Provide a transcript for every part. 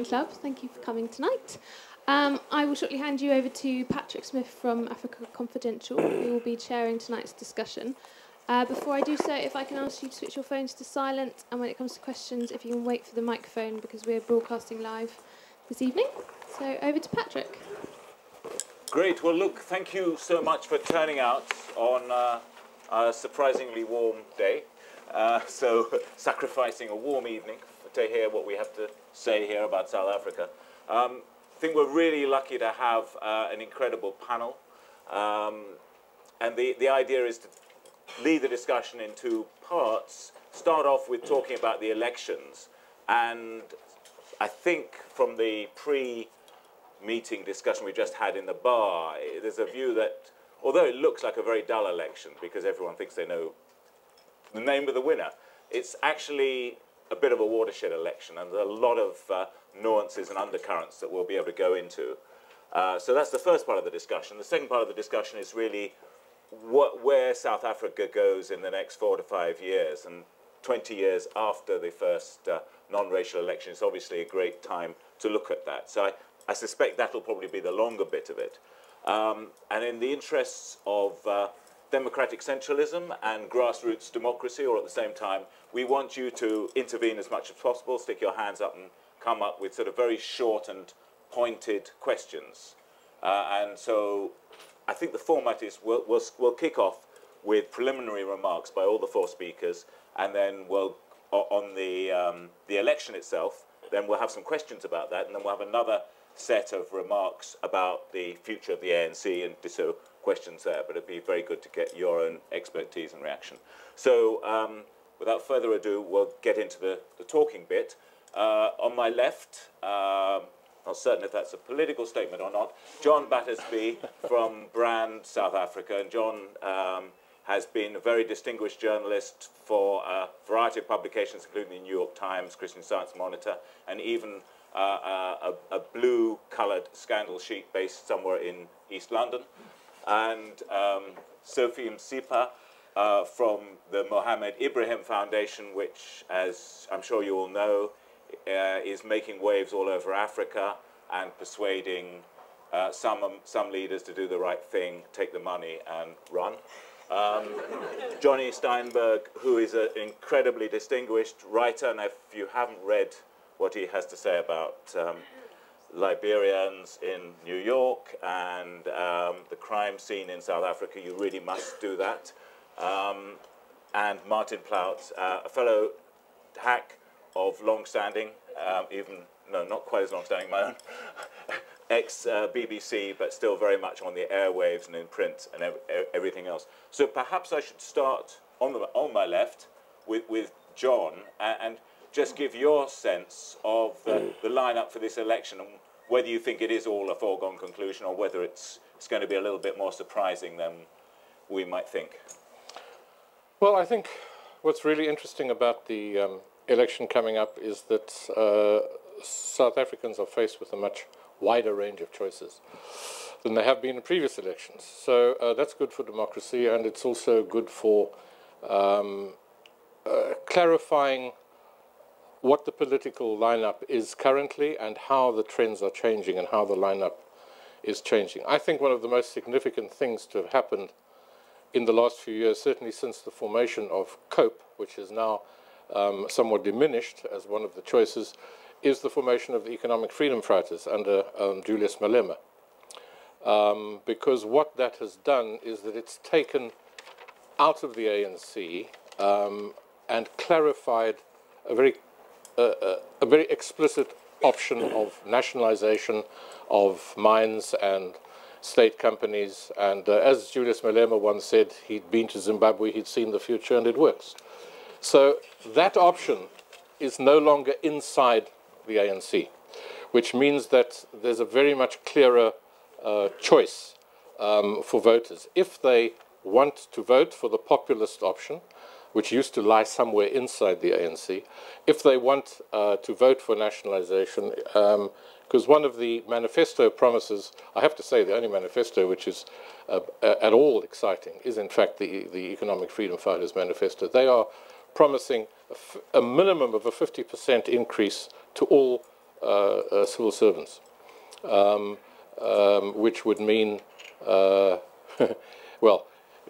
Club. Thank you for coming tonight. I will shortly hand you over to Patrick Smith from Africa Confidential, who will be chairing tonight's discussion. Before I do so, if I can ask you to switch your phones to silent, and when it comes to questions, if you can wait for the microphone, because we're broadcasting live this evening. So over to Patrick. Great. Well, look, thank you so much for turning out on a surprisingly warm day. So sacrificing a warm evening to hear what we have to say here about South Africa. I think we're really lucky to have an incredible panel. And the idea is to lead the discussion in two parts. Start off with talking about the elections. And I think from the pre-meeting discussion we just had in the bar, there's a view that although it looks like a very dull election because everyone thinks they know the name of the winner, it's actually a bit of a watershed election, and there are a lot of nuances and undercurrents that we'll be able to go into. So that's the first part of the discussion. The second part of the discussion is really where South Africa goes in the next 4 to 5 years, and 20 years after the first non-racial election. It's obviously a great time to look at that. So I suspect that'll probably be the longer bit of it. And in the interests of democratic centralism and grassroots democracy, or at the same time, we want you to intervene as much as possible, stick your hands up and come up with sort of very short and pointed questions. And so I think the format is we'll kick off with preliminary remarks by all the 4 speakers, and then we'll, on the election itself, then we'll have some questions about that, and then we'll have another set of remarks about the future of the ANC and so questions there, but it'd be very good to get your own expertise and reaction. So without further ado, we'll get into the talking bit. On my left, not certain if that's a political statement or not, John Battersby from Brand South Africa. And John has been a very distinguished journalist for a variety of publications, including the New York Times, Christian Science Monitor, and even a blue-coloured scandal sheet based somewhere in East London. And Sophie Msipa from the Mohammed Ibrahim Foundation, which, as I'm sure you all know, is making waves all over Africa and persuading some leaders to do the right thing, take the money and run. Johnny Steinberg, who is an incredibly distinguished writer, and if you haven't read what he has to say about Liberians in New York and the crime scene in South Africa, you really must do that. And Martin Plaut, a fellow hack of long-standing, not quite as long-standing, my own, ex-BBC, but still very much on the airwaves and in print and everything else. So perhaps I should start on my left with John and just give your sense of the lineup for this election and whether you think it is all a foregone conclusion or whether it's going to be a little bit more surprising than we might think. Well, I think what's really interesting about the election coming up is that South Africans are faced with a much wider range of choices than they have been in previous elections. So that's good for democracy, and it's also good for clarifying what the political lineup is currently and how the trends are changing and how the lineup is changing. I think one of the most significant things to have happened in the last few years, certainly since the formation of COPE, which is now somewhat diminished as one of the choices, is the formation of the Economic Freedom Fighters under Julius Malema. Because what that has done is that it's taken out of the ANC and clarified a very explicit option of nationalization of mines and state companies. And as Julius Malema once said, he'd been to Zimbabwe, he'd seen the future, and it works. So that option is no longer inside the ANC, which means that there's a very much clearer choice for voters. If they want to vote for the populist option, which used to lie somewhere inside the ANC, if they want to vote for nationalization, because one of the manifesto promises, I have to say the only manifesto which is at all exciting is in fact the Economic Freedom Fighters Manifesto. They are promising a minimum of a 50% increase to all civil servants, which would mean, well, it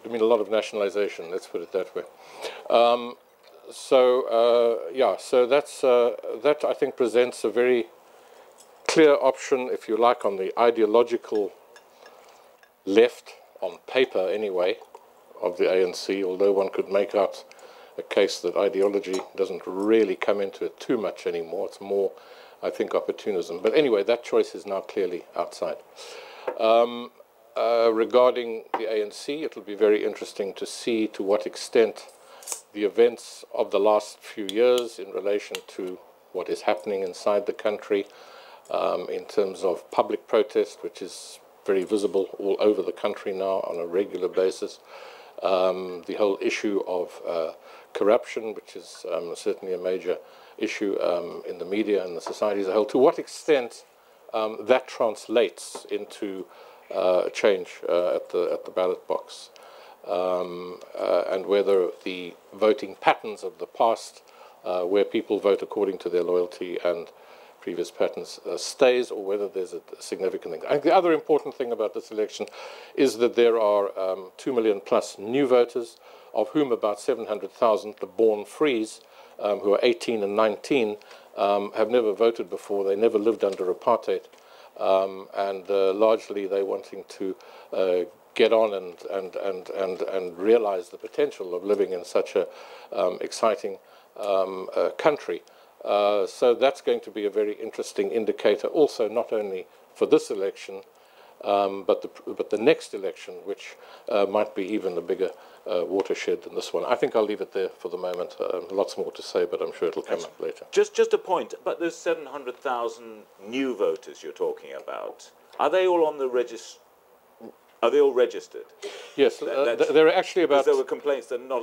would mean a lot of nationalization, let's put it that way. Yeah, so that I think presents a very clear option, if you like, on the ideological left, on paper anyway, of the ANC, although one could make out a case that ideology doesn't really come into it too much anymore. It's more, I think, opportunism. But anyway, that choice is now clearly outside. Regarding the ANC, it'll be very interesting to see to what extent the events of the last few years in relation to what is happening inside the country in terms of public protest, which is very visible all over the country now on a regular basis. The whole issue of corruption, which is certainly a major issue in the media and the society as a whole. To what extent that translates into change at the ballot box, and whether the voting patterns of the past, where people vote according to their loyalty and previous patterns, stays, or whether there's a significant thing. I think the other important thing about this election is that there are 2 million plus new voters, of whom about 700,000, the born frees, who are 18 and 19, have never voted before. They never lived under apartheid, and largely they're wanting to get on and realize the potential of living in such a exciting country. So that's going to be a very interesting indicator also, not only for this election, but the next election, which might be even a bigger watershed than this one. I think I'll leave it there for the moment. Lots more to say, but I'm sure it'll come up later. Just a point, but those 700,000 new voters you're talking about, are they all on the register? Are they all registered? Yes, there are actually about... Because there were complaints that not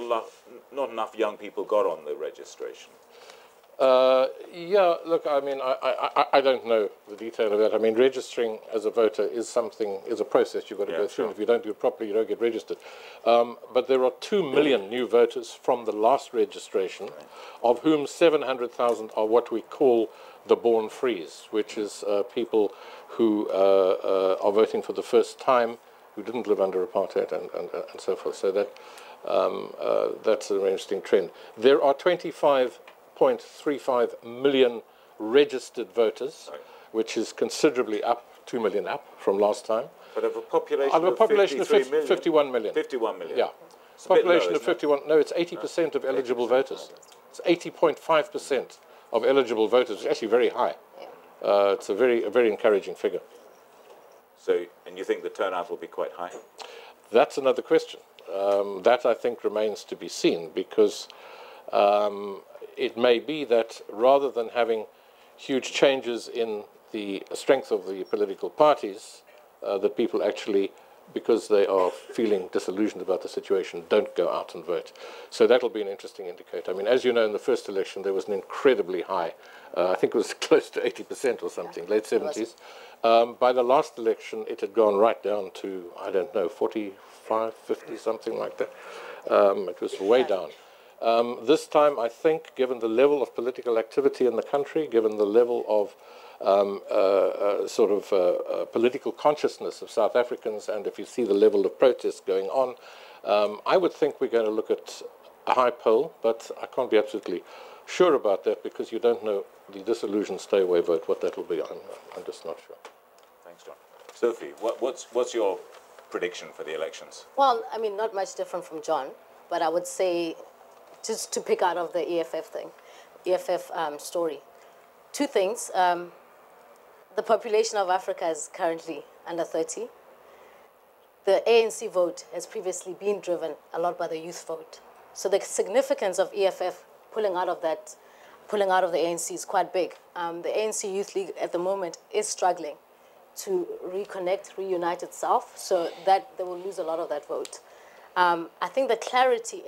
enough young people got on the registration. Yeah, look, I mean, I don't know the detail of that. I mean, registering as a voter is a process you've got to go through. Sure. If you don't do it properly, you don't get registered. But there are 2 million new voters from the last registration, of whom 700,000 are what we call the born frees, which is people who are voting for the first time, who didn't live under apartheid and so forth. So that's an interesting trend. There are 25.35 million registered voters, which is considerably up, 2 million up from last time. But of a population Of a population of 51 million. 51 million. Yeah. It's a bit Population low, of 51. No, it's 80% of eligible 80%. voters. It's 80.5% of eligible voters. It's actually very high. It's a very encouraging figure. So, and you think the turnout will be quite high? That's another question. That, I think, remains to be seen, because it may be that rather than having huge changes in the strength of the political parties, that people actually, because they are feeling disillusioned about the situation, don't go out and vote. So that'll be an interesting indicator. I mean, as you know, in the first election, there was an incredibly high, I think it was close to 80% or something, late 70s. By the last election, it had gone right down to, I don't know, 45, 50, something like that. It was way down. This time, I think, given the level of political activity in the country, given the level of political consciousness of South Africans, and if you see the level of protests going on, I would think we're going to look at a high poll, but I can't be absolutely sure about that, because you don't know the disillusioned stay-away vote, what that will be. I'm just not sure. Thanks, John. Sophie, what's your prediction for the elections? Well, I mean, not much different from John, but I would say, just to pick out of the EFF thing, EFF story, two things. The population of Africa is currently under 30. The ANC vote has previously been driven a lot by the youth vote. So the significance of EFF pulling out of the ANC is quite big. The ANC Youth League at the moment is struggling to reunite itself, so that they will lose a lot of that vote. I think the clarity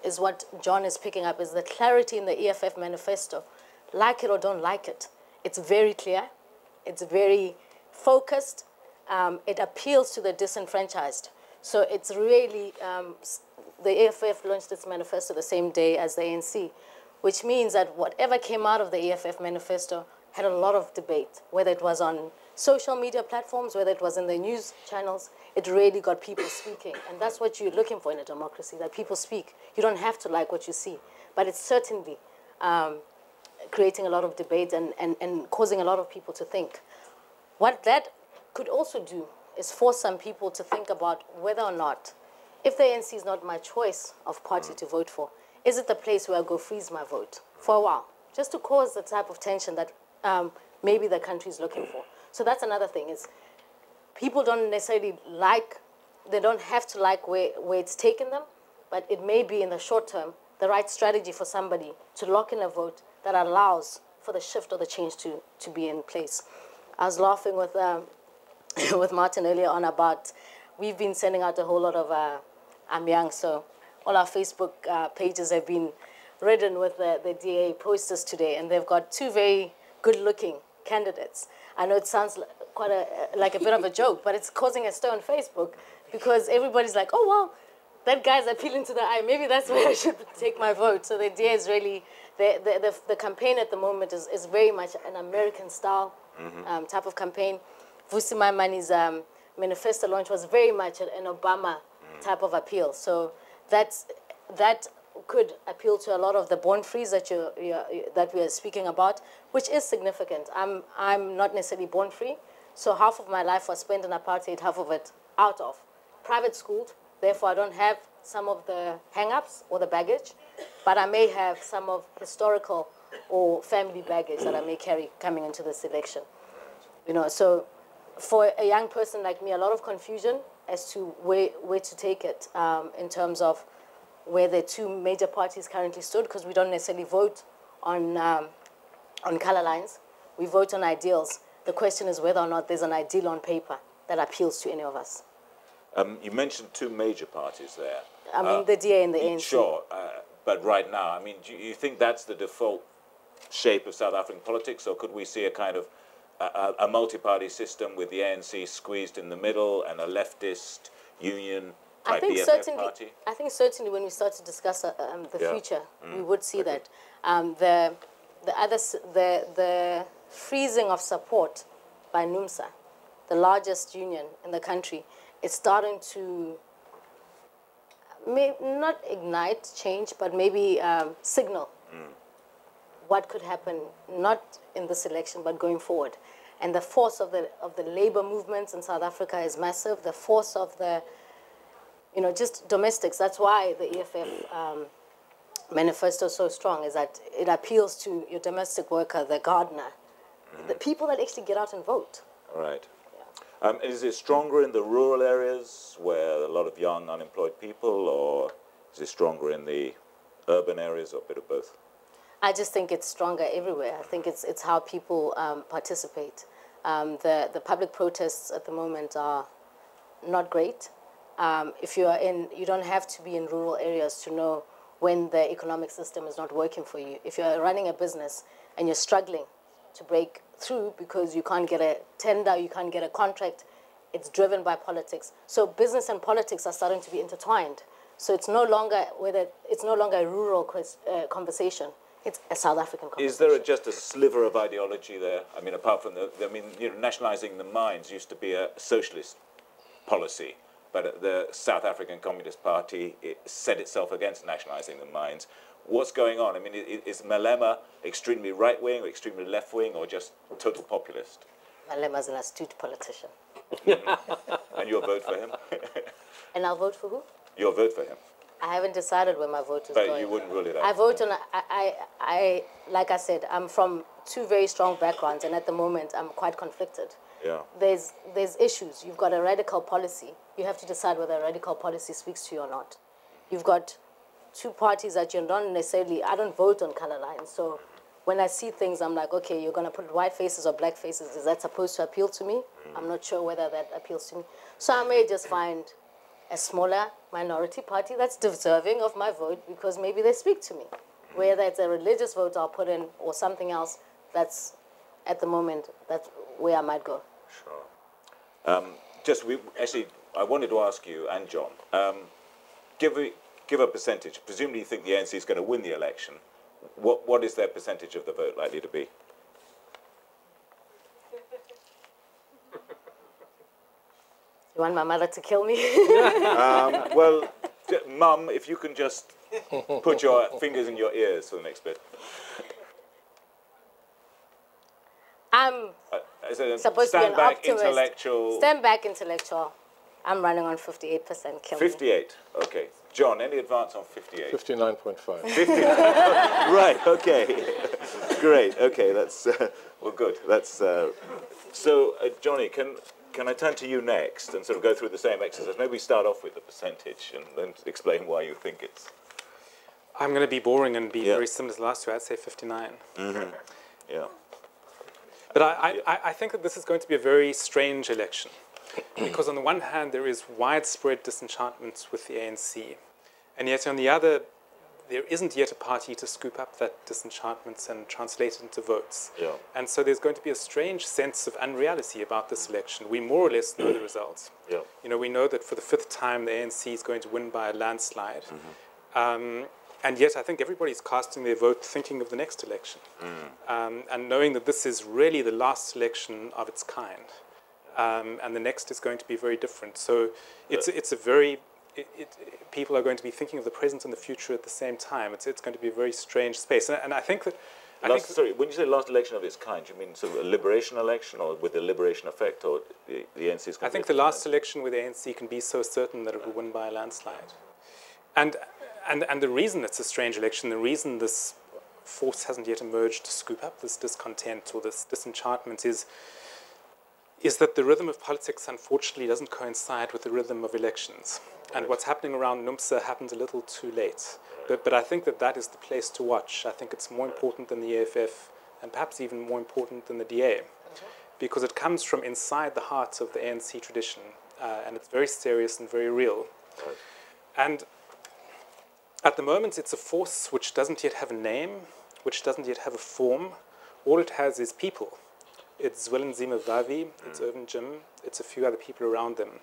is what John is picking up, is the clarity in the EFF manifesto. Like it or don't like it, it's very clear, it's very focused, it appeals to the disenfranchised. So it's really, the EFF launched its manifesto the same day as the ANC, which means that whatever came out of the EFF manifesto had a lot of debate, whether it was on social media platforms, whether it was in the news channels. It really got people speaking. And that's what you're looking for in a democracy, that people speak. You don't have to like what you see. But it's certainly creating a lot of debate and causing a lot of people to think. What that could also do is force some people to think about whether or not, if the ANC is not my choice of party to vote for, is it the place where I go freeze my vote for a while, just to cause the type of tension that maybe the country is looking for. So that's another thing, is people don't necessarily like, they don't have to like where it's taken them, but it may be in the short term the right strategy for somebody to lock in a vote that allows for the shift or the change to be in place. I was laughing with with Martin earlier on about, we've been sending out a whole lot of I'm young, so all our Facebook pages have been ridden with the DA posters today, and they've got two very good-looking candidates. I know it sounds quite like a bit of a joke, but it's causing a stir on Facebook because everybody's like, oh, well, that guy's appealing to the eye. Maybe that's where I should take my vote. So the DA is really, the campaign at the moment is very much an American-style type of campaign. Vusi Maimani's manifesto launch was very much an Obama type of appeal. So that could appeal to a lot of the born frees that we are speaking about, which is significant. I'm not necessarily born free, so half of my life was spent in apartheid, half of it out of private schooled. Therefore, I don't have some of the hang-ups or the baggage, but I may have some of historical or family baggage that I may carry coming into this election. You know, so for a young person like me, a lot of confusion as to where to take it in terms of where the two major parties currently stood, because we don't necessarily vote on color lines. We vote on ideals. The question is whether or not there's an ideal on paper that appeals to any of us. You mentioned two major parties there. I mean, the DA and the ANC. Sure, but right now, I mean, do you think that's the default shape of South African politics, or could we see a kind of a multi-party system with the ANC squeezed in the middle and a leftist union type EFF party? I think certainly when we start to discuss the future, we would see that the freezing of support by NUMSA, the largest union in the country, is starting to not ignite change, but maybe signal what could happen, not in this election, but going forward. And the force of the labor movements in South Africa is massive. The force of the, just domestics. That's why the EFF manifesto is so strong, is that it appeals to your domestic worker, the gardener, the people that actually get out and vote. Right. Is it stronger in the rural areas where a lot of young unemployed people, or is it stronger in the urban areas, or a bit of both? I just think it's stronger everywhere. I think it's how people participate. The public protests at the moment are not great. If you are you don't have to be in rural areas to know when the economic system is not working for you. If you're running a business and you're struggling to break through because you can't get a tender, you can't get a contract, it's driven by politics. So business and politics are starting to be intertwined. So it's no longer a rural conversation. It's a South African conversation. Is there just a sliver of ideology there? I mean, apart from nationalising the mines used to be a socialist policy, but the South African Communist Party set itself against nationalising the mines. What's going on? I mean, is Malema extremely right-wing or extremely left-wing or just total populist? Malema's an astute politician. And you'll vote for him? And I'll vote for who? You'll vote for him? I haven't decided where my vote is going. But you wouldn't rule it out? I vote on, like I said, I'm from two very strong backgrounds, and at the moment I'm quite conflicted. Yeah. There's issues. You've got a radical policy. You have to decide whether a radical policy speaks to you or not. You've got two parties that you're not necessarily, I don't vote on color lines. So when I see things, I'm like, okay, you're going to put white faces or black faces. Is that supposed to appeal to me? I'm not sure whether that appeals to me. So I may just find a smaller minority party that's deserving of my vote because maybe they speak to me. Whether it's a religious vote I'll put in or something else, that's, at the moment, that's where I might go. Sure. Actually, I wanted to ask you and John, give a percentage. Presumably you think the ANC is going to win the election. What is their percentage of the vote likely to be? You want my mother to kill me? Well, Mum, if you can just put your fingers in your ears for the next bit. I'm supposed to be an optimist. Intellectual. Stand back, intellectual. I'm running on 58% kill me. 58. Okay. John, any advance on 58? 59.5. 59. Right. Okay. Great. Okay. That's well, good. That's so. Johnny, can I turn to you next and sort of go through the same exercise? Maybe start off with the percentage and then explain why you think it's. I'm going to be boring and be very similar to the last two. I'd say 59. Mm-hmm. Yeah. But I think that this is going to be a very strange election. Because on the one hand, there is widespread disenchantment with the ANC. And yet on the other, there isn't yet a party to scoop up that disenchantment and translate it into votes. Yeah. And so there's going to be a strange sense of unreality about this election. We more or less know the results. Yeah. You know, we know that for the 5th time, the ANC is going to win by a landslide. Mm-hmm. And yet I think everybody's casting their vote thinking of the next election. And knowing that this is really the last election of its kind. And the next is going to be very different. So it's a very, people are going to be thinking of the present and the future at the same time. It's going to be a very strange space. And I think that... Sorry, when you say last election of its kind, do you mean sort of a liberation election or with the liberation effect, or the ANC is going to... I think the last election with the ANC can be so certain that it will win by a landslide. And the reason it's a strange election, the reason this force hasn't yet emerged to scoop up this discontent or this disenchantment is that the rhythm of politics, unfortunately, doesn't coincide with the rhythm of elections. And what's happening around NUMSA happened a little too late. But I think that is the place to watch. I think it's more important than the EFF, and perhaps even more important than the DA, because it comes from inside the heart of the ANC tradition, and it's very serious and very real. And at the moment, it's a force which doesn't yet have a name, which doesn't yet have a form. All it has is people. It's Zwelithini Vavi, it's Irvin Jim, it's a few other people around them.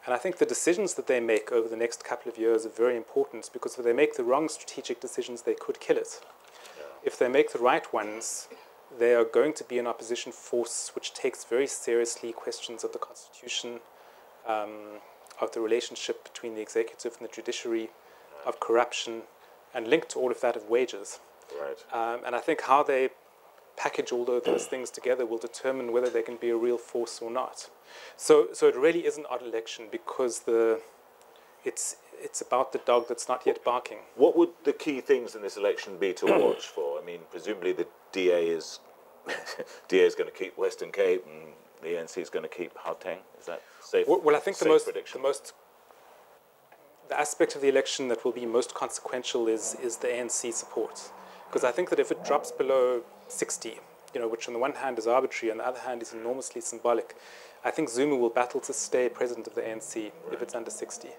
And I think the decisions that they make over the next couple of years are very important, because if they make the wrong strategic decisions, they could kill it. If they make the right ones, they are going to be an opposition force which takes very seriously questions of the Constitution, of the relationship between the executive and the judiciary, of corruption, and linked to all of that of wages. Right. And I think how they package all of those things together will determine whether they can be a real force or not. So it really is an odd election, because it's about the dog that's not yet barking. What would the key things in this election be to watch for? I mean, presumably the DA is going to keep Western Cape, and the ANC is going to keep Gauteng. Is that safe? Well, I think the prediction? The aspect of the election that will be most consequential is the ANC support. Because I think that if it drops below 60, which on the one hand is arbitrary, on the other hand is enormously symbolic, I think Zuma will battle to stay president of the ANC if it's under 60.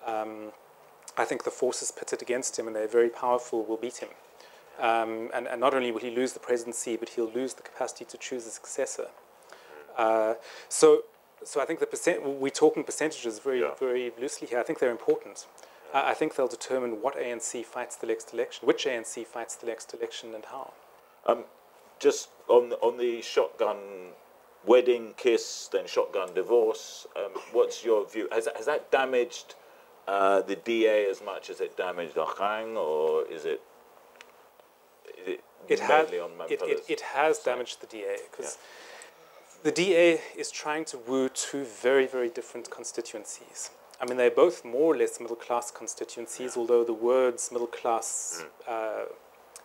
I think the forces pitted against him, and they're very powerful, will beat him. And not only will he lose the presidency, but he'll lose the capacity to choose a successor. So I think we're talking percentages very loosely here. I think they're important. I think they'll determine what ANC fights the next election, which ANC fights the next election, and how. Just on the shotgun wedding kiss, then shotgun divorce, what's your view? Has that damaged the DA as much as it damaged Gauteng, or is it mainly on Mandela's it has damaged the DA, because the DA is trying to woo two very, very different constituencies. I mean, they're both more or less middle-class constituencies, although the words middle-class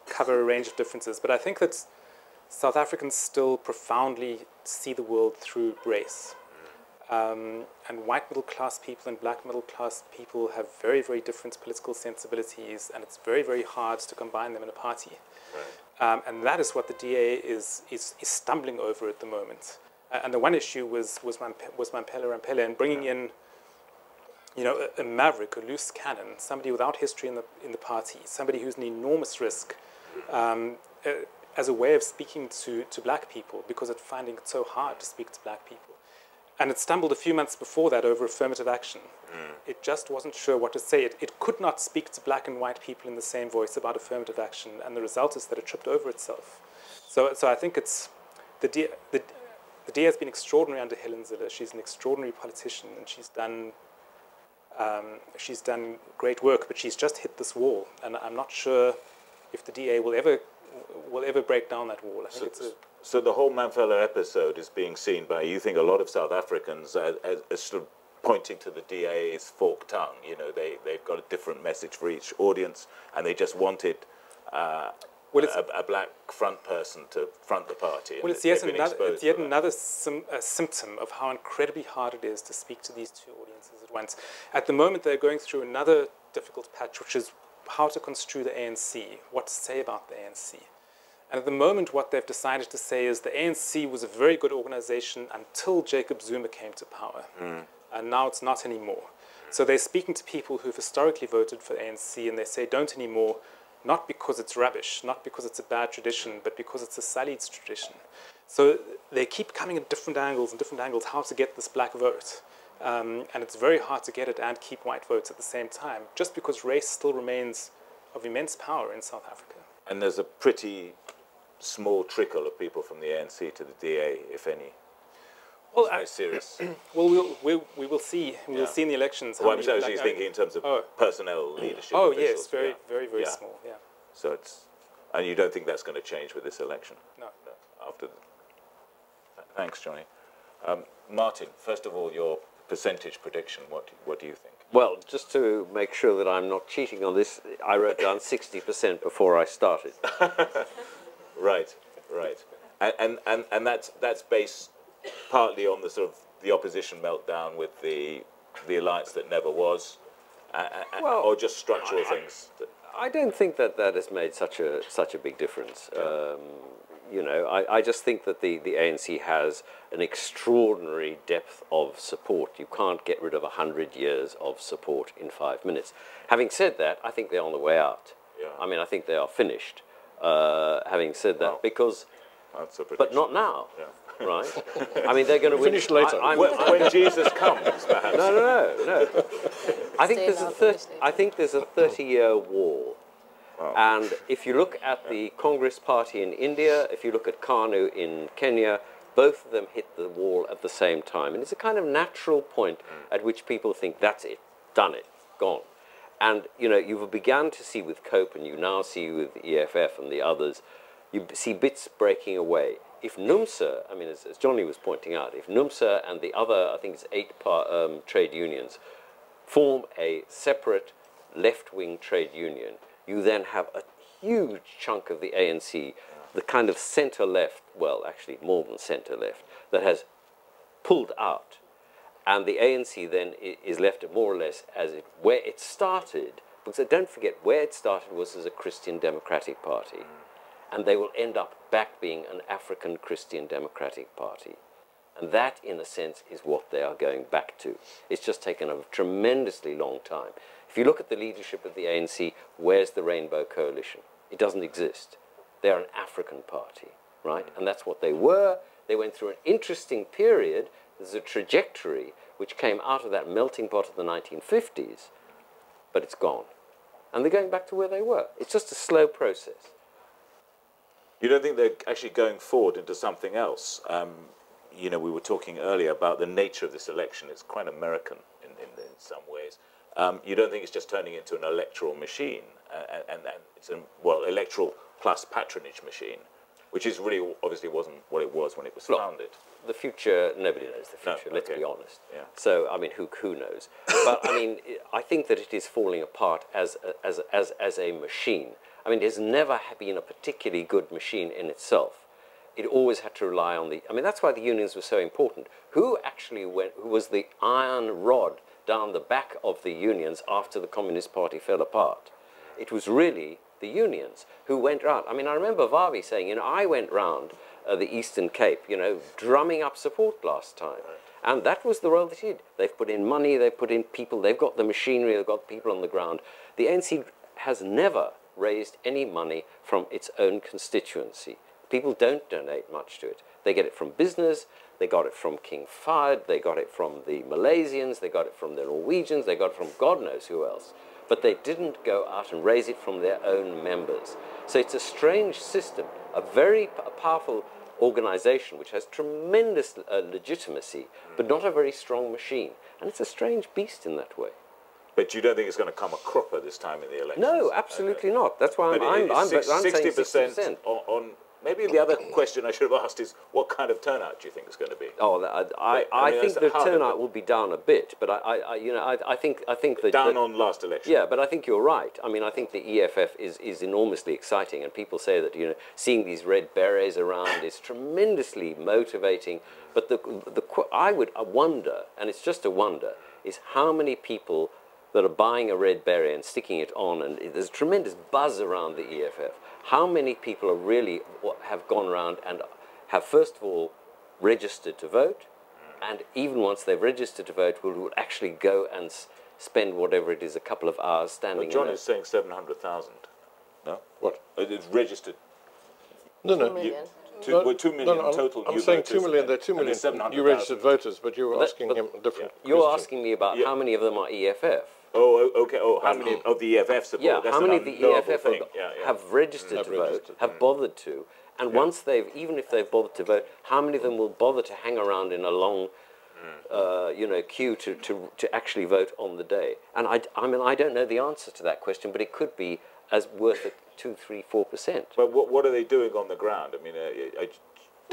cover a range of differences. But I think that South Africans still profoundly see the world through race. And white middle-class people and black middle-class people have very, very different political sensibilities, and it's very, very hard to combine them in a party. And that is what the DA is stumbling over at the moment. And the one issue was Mamphela, and bringing in a maverick, a loose cannon, somebody without history in the party, somebody who's an enormous risk, as a way of speaking to black people, because it's finding it so hard to speak to black people. And it stumbled a few months before that over affirmative action. It just wasn't sure what to say. It could not speak to black and white people in the same voice about affirmative action, and the result is that it tripped over itself. So I think it's the the DA has been extraordinary under Helen Zille. She's an extraordinary politician, and she's done great work, but she's just hit this wall, and I'm not sure if the DA will ever break down that wall. I think so the whole Mandela episode is being seen by, you think, a lot of South Africans as sort of pointing to the DA's forked tongue. You know, they've got a different message for each audience, and they just wanted a black front person to front the party. Well, it's yet another symptom of how incredibly hard it is to speak to these two audiences at once. At the moment, they're going through another difficult patch, which is how to construe the ANC, what to say about the ANC. And at the moment, what they've decided to say is the ANC was a very good organization until Jacob Zuma came to power. And now it's not anymore. So they're speaking to people who've historically voted for the ANC, and they say don't anymore, not because it's rubbish, not because it's a bad tradition, but because it's a Salid's tradition. So they keep coming at different angles how to get this black vote. And it's very hard to get it and keep white votes at the same time, just because race still remains of immense power in South Africa. And there's a pretty small trickle of people from the ANC to the DA, if any. Well, very serious. Well, we will see. We'll see in the elections. Well, I'm actually thinking in terms of personnel leadership. Oh, yes, very small. Yeah. So and you don't think that's going to change with this election? No. After. Thanks, Johnny. Martin, first of all, your percentage prediction. What do you think? Well, just to make sure that I'm not cheating on this, I wrote down 60% before I started. Right. And that's based partly on the sort of the opposition meltdown with the alliance that never was, or just structural things. I don't think that has made such a big difference. You know, I just think that the ANC has an extraordinary depth of support. You can't get rid of 100 years of support in 5 minutes. Having said that, I think they're on the way out. Yeah. I mean, I think they are finished. Having said that, because, that's a but not now. Yeah. Right? I mean, they're going to win. Finish later. When Jesus comes, perhaps. No. I think there's a 30-year war. Wow. And if you look at the Congress Party in India, if you look at KANU in Kenya, both of them hit the wall at the same time. And it's a kind of natural point at which people think, that's it, done it, gone. And, you know, you've begun to see with COPE, and you now see with EFF and the others, you see bits breaking away. If NUMSA, I mean, as Johnny was pointing out, if NUMSA and the other, I think it's 8 trade unions, form a separate left-wing trade union, you then have a huge chunk of the ANC, the kind of centre-left, well, actually more than centre-left, that has pulled out. And the ANC then is left more or less as where it started, because don't forget, where it started was as a Christian Democratic Party. And they will end up back being an African Christian Democratic Party. And that, in a sense, is what they are going back to. It's just taken a tremendously long time. If you look at the leadership of the ANC, where's the Rainbow Coalition? It doesn't exist. They're an African party, right? And that's what they were. They went through an interesting period. There's a trajectory which came out of that melting pot of the 1950s, but it's gone. And they're going back to where they were. It's just a slow process. You don't think they're actually going forward into something else? You know, we were talking earlier about the nature of this election. It's quite American in some ways. You don't think it's just turning into an electoral machine, and it's electoral plus patronage machine, which is really obviously wasn't what it was when it was founded. The future, nobody knows the future, let's be honest. Yeah. So, I mean, who knows? But, I mean, I think that it is falling apart as a machine. I mean, there's never been a particularly good machine in itself. It always had to rely on I mean, that's why the unions were so important. Who was the iron rod down the back of the unions after the Communist Party fell apart? It was really the unions who went round. I mean, I remember Vavi saying, you know, I went round the Eastern Cape, you know, drumming up support last time. And that was the role that he did. They've put in money, they've put in people, they've got the machinery, they've got people on the ground. The ANC has never raised any money from its own constituency. People don't donate much to it. They get it from business, they got it from King Fahd, they got it from the Malaysians, they got it from the Norwegians, they got it from God knows who else. But they didn't go out and raise it from their own members. So it's a strange system, a very powerful organization which has tremendous legitimacy, but not a very strong machine. And it's a strange beast in that way. But you don't think it's going to come a cropper this time in the elections? No, absolutely not. That's why I'm saying 60%. On maybe the other question I should have asked is, what kind of turnout do you think it's going to be? Oh, I think the turnout will be down a bit, but I think that down on last election. Yeah, but I think you're right. I mean, I think the EFF is enormously exciting, and people say that seeing these red berets around is tremendously motivating. But I would wonder, and it's just a wonder, is how many people that are buying a red beret and sticking it on, and there's a tremendous buzz around the EFF. How many people are really have gone around and have first of all registered to vote, and even once they've registered to vote, will actually go and spend whatever it is, a couple of hours standing. John is saying 700,000. No, what? It's registered. No, 2 million. 2 million total. I'm saying 2 million. There are 2 million new registered voters, but you were asking him a different. You're question. asking me about how many of them are EFF. Oh, okay. Oh, how many of the EFF support? Yeah, That's how many of the EFF have registered to vote, have bothered to, and once even if they've bothered to vote, how many of them will bother to hang around in a long, queue to actually vote on the day? And I mean, I don't know the answer to that question, but it could be as worth 2, 3, 4%. But what are they doing on the ground? I mean,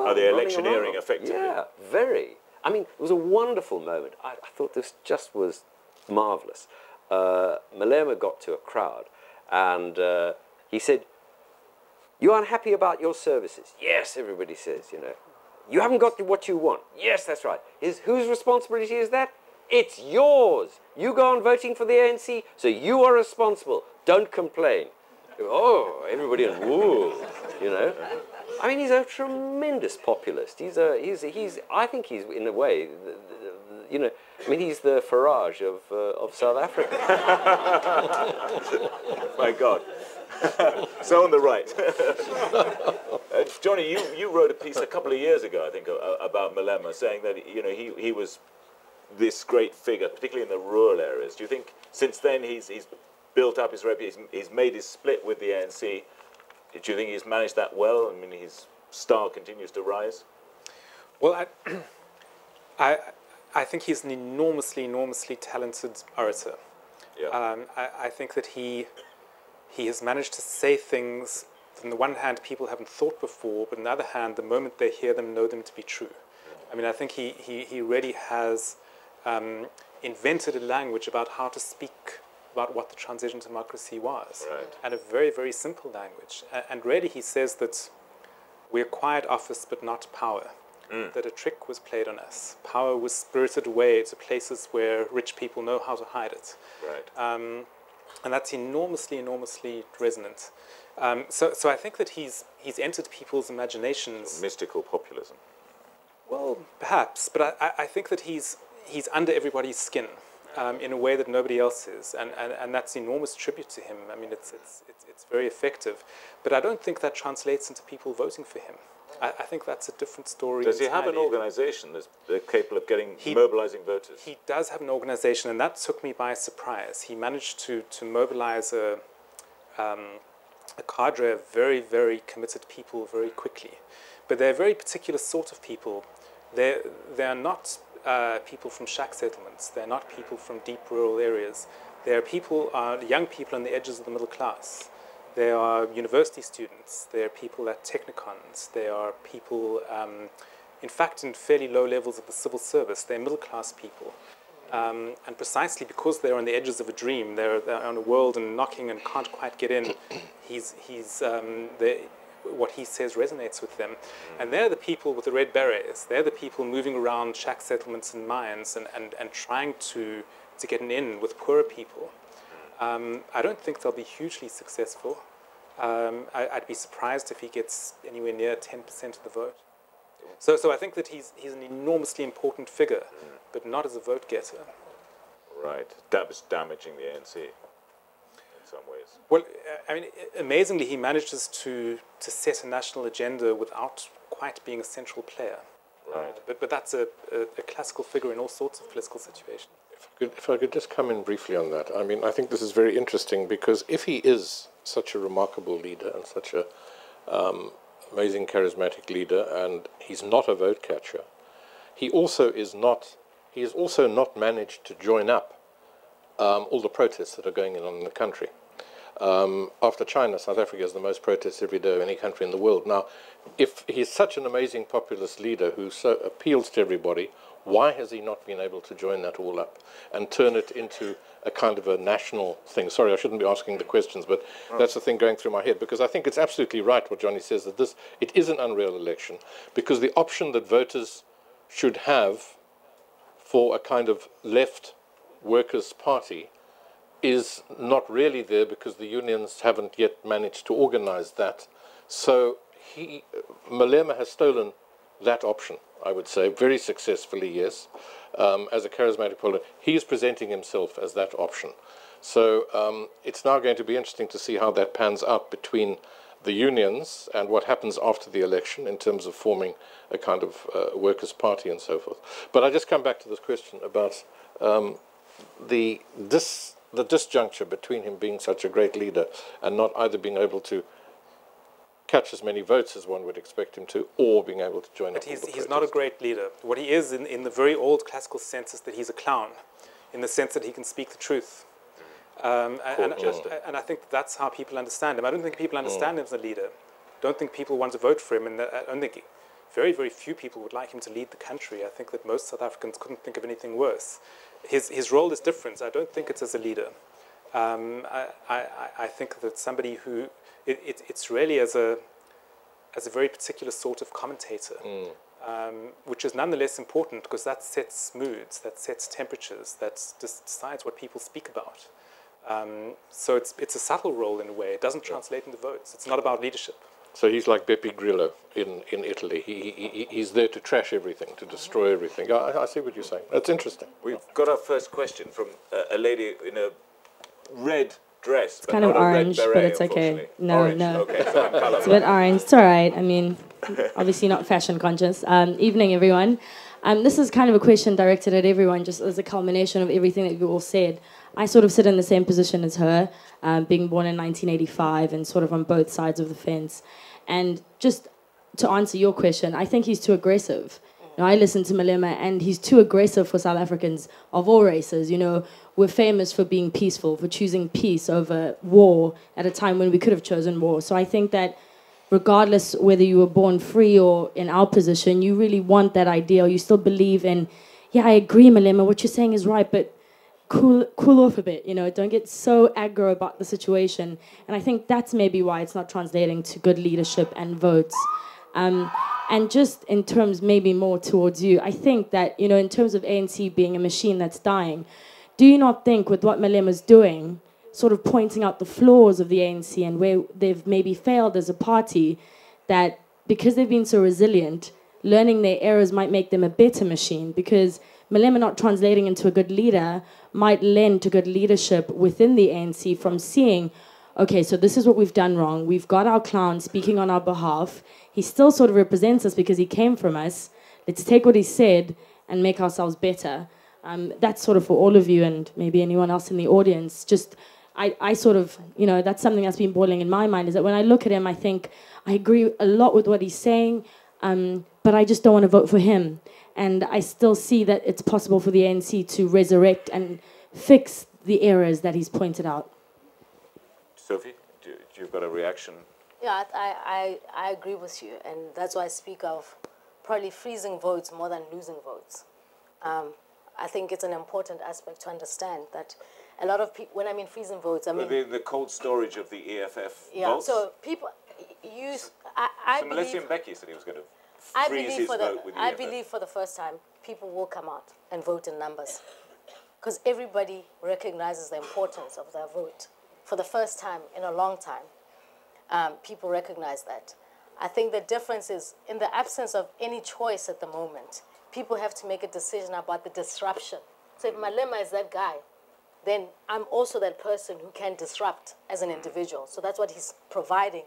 are they electioneering effectively? Yeah, very. I mean, it was a wonderful moment. I thought this just was marvelous. Malema got to a crowd and he said, "You unhappy about your services?" "Yes," everybody says, "You haven't got what you want?" "Yes, that's right." Whose responsibility is that? "It's yours. You go on voting for the ANC, so you are responsible. Don't complain." Oh, everybody went, "Whoa," I mean, he's a tremendous populist. I think he's in a way, I mean, he's the Farage of South Africa. My God. So on the right. Johnny, you wrote a piece a couple of years ago, I think, about Malema, saying that he was this great figure, particularly in the rural areas. Do you think since then he's built up his reputation, he's made his split with the ANC? Do you think he's managed that well? I mean, his star continues to rise? Well, I think he's an enormously talented orator. Yeah. I think that he has managed to say things that on the one hand people haven't thought before, but on the other hand, the moment they hear them, know them to be true. I mean, I think he really has invented a language about how to speak about what the transition democracy was. Right. And a very, very simple language. And really he says that we acquired office but not power. That a trick was played on us. Power was spirited away to places where rich people know how to hide it. Right. And that's enormously resonant. So I think that he's entered people's imaginations. Mystical populism. Well, perhaps, but I think that he's under everybody's skin in a way that nobody else is, and that's enormous tribute to him. I mean, it's very effective, but I don't think that translates into people voting for him. I think that's a different story. Does he have an organization that's capable of mobilizing voters? He does have an organization, and that took me by surprise. He managed to mobilize a cadre of very, very committed people very quickly. But they're a very particular sort of people. They're not people from shack settlements. They're not people from deep rural areas. They're young people on the edges of the middle class. They are university students. They are people at technicons. They are people, in fact, in fairly low levels of the civil service. They're middle-class people. And precisely because they're on the edges of a dream, they're on a world and knocking and can't quite get in, what he says resonates with them. And they're the people with the red berets. They're the people moving around shack settlements and mines and trying to get an in with poorer people. I don't think they'll be hugely successful. I'd be surprised if he gets anywhere near 10% of the vote. So I think that he's an enormously important figure, but not as a vote getter. Right. That was damaging the ANC in some ways. Well, I mean, amazingly, he manages to set a national agenda without quite being a central player. Right. But that's a classical figure in all sorts of political situations. If I could just come in briefly on that. I mean, I think this is very interesting because if he is such a remarkable leader and such a amazing charismatic leader, and he's not a vote catcher. He also is not. He has also not managed to join up all the protests that are going on in the country. After China, South Africa has the most protests every day of any country in the world. Now, if he's such an amazing populist leader who so appeals to everybody, why has he not been able to join that all up and turn it into a kind of a national thing? Sorry, I shouldn't be asking the questions, but that's the thing going through my head, because I think it's absolutely right what Johnny says, that it is an unreal election, because the option that voters should have for a kind of left workers' party is not really there, because the unions haven't yet managed to organize that. So Malema has stolen that option, I would say, very successfully, yes. As a charismatic politician, he is presenting himself as that option. So it's now going to be interesting to see how that pans out between the unions and what happens after the election in terms of forming a kind of workers' party and so forth. But I just come back to this question about the disjuncture between him being such a great leader and not either being able to catch as many votes as one would expect him to, or being able to join up. But he's not a great leader. What he is, in the very old classical sense, is that he's a clown, in the sense that he can speak the truth. And I think that's how people understand him. I don't think people understand him as a leader. I don't think people want to vote for him, and I don't think very, very few people would like him to lead the country. I think that most South Africans couldn't think of anything worse. His role is different. I don't think it's as a leader. I think that somebody who it's really as a very particular sort of commentator, which is nonetheless important, because that sets moods, that sets temperatures, that just decides what people speak about. So it's a subtle role in a way. It doesn't translate into votes. It's not about leadership. So he's like Beppe Grillo in Italy. He's there to trash everything, to destroy everything. I see what you're saying. That's interesting. We've got our first question from a lady in a red dress. It's kind of orange, beret, but it's okay. No. Okay, so I'm colorblind. It's a bit orange. It's all right. I mean, obviously not fashion conscious. Evening, everyone. This is kind of a question directed at everyone, just as a culmination of everything that you all said. I sort of sit in the same position as her, being born in 1985 and sort of on both sides of the fence. And just to answer your question, I think he's too aggressive. You know, I listen to Malema, and he's too aggressive for South Africans of all races. You know, we're famous for being peaceful, for choosing peace over war at a time when we could have chosen war. So I think that regardless whether you were born free or in our position, you really want that ideal. You still believe in, yeah, I agree, Malema, what you're saying is right, but cool off a bit, you know, don't get so aggro about the situation. And I think that's maybe why it's not translating to good leadership and votes. And just in terms maybe more towards you, I think that, you know, in terms of ANC being a machine that's dying, do you not think with what Malema's doing, sort of pointing out the flaws of the ANC and where they've maybe failed as a party, that because they've been so resilient, learning their errors might make them a better machine? Because Malema not translating into a good leader might lend to good leadership within the ANC from seeing, okay, so this is what we've done wrong. We've got our clown speaking on our behalf. He still sort of represents us because he came from us. Let's take what he said and make ourselves better. That's sort of for all of you and maybe anyone else in the audience. Just, I sort of, you know, that's something that's been boiling in my mind, is that when I look at him, I think I agree a lot with what he's saying, but I just don't want to vote for him. And I still see that it's possible for the ANC to resurrect and fix the errors that he's pointed out. Sophie, you've got a reaction? Yeah, I agree with you, and that's why I speak of probably freezing votes more than losing votes. I think it's an important aspect to understand that a lot of people, when I mean freezing votes, I mean... The cold storage of the EFF yeah, votes? so people use... I so believe... Nelson Mandela said he was going to I freeze his vote with the I EFF. believe for the first time, people will come out and vote in numbers. Because everybody recognizes the importance of their vote. For the first time in a long time, people recognize that. I think the difference is, in the absence of any choice at the moment, people have to make a decision about the disruption. So if Malema is that guy, then I'm also that person who can disrupt as an individual. So that's what he's providing.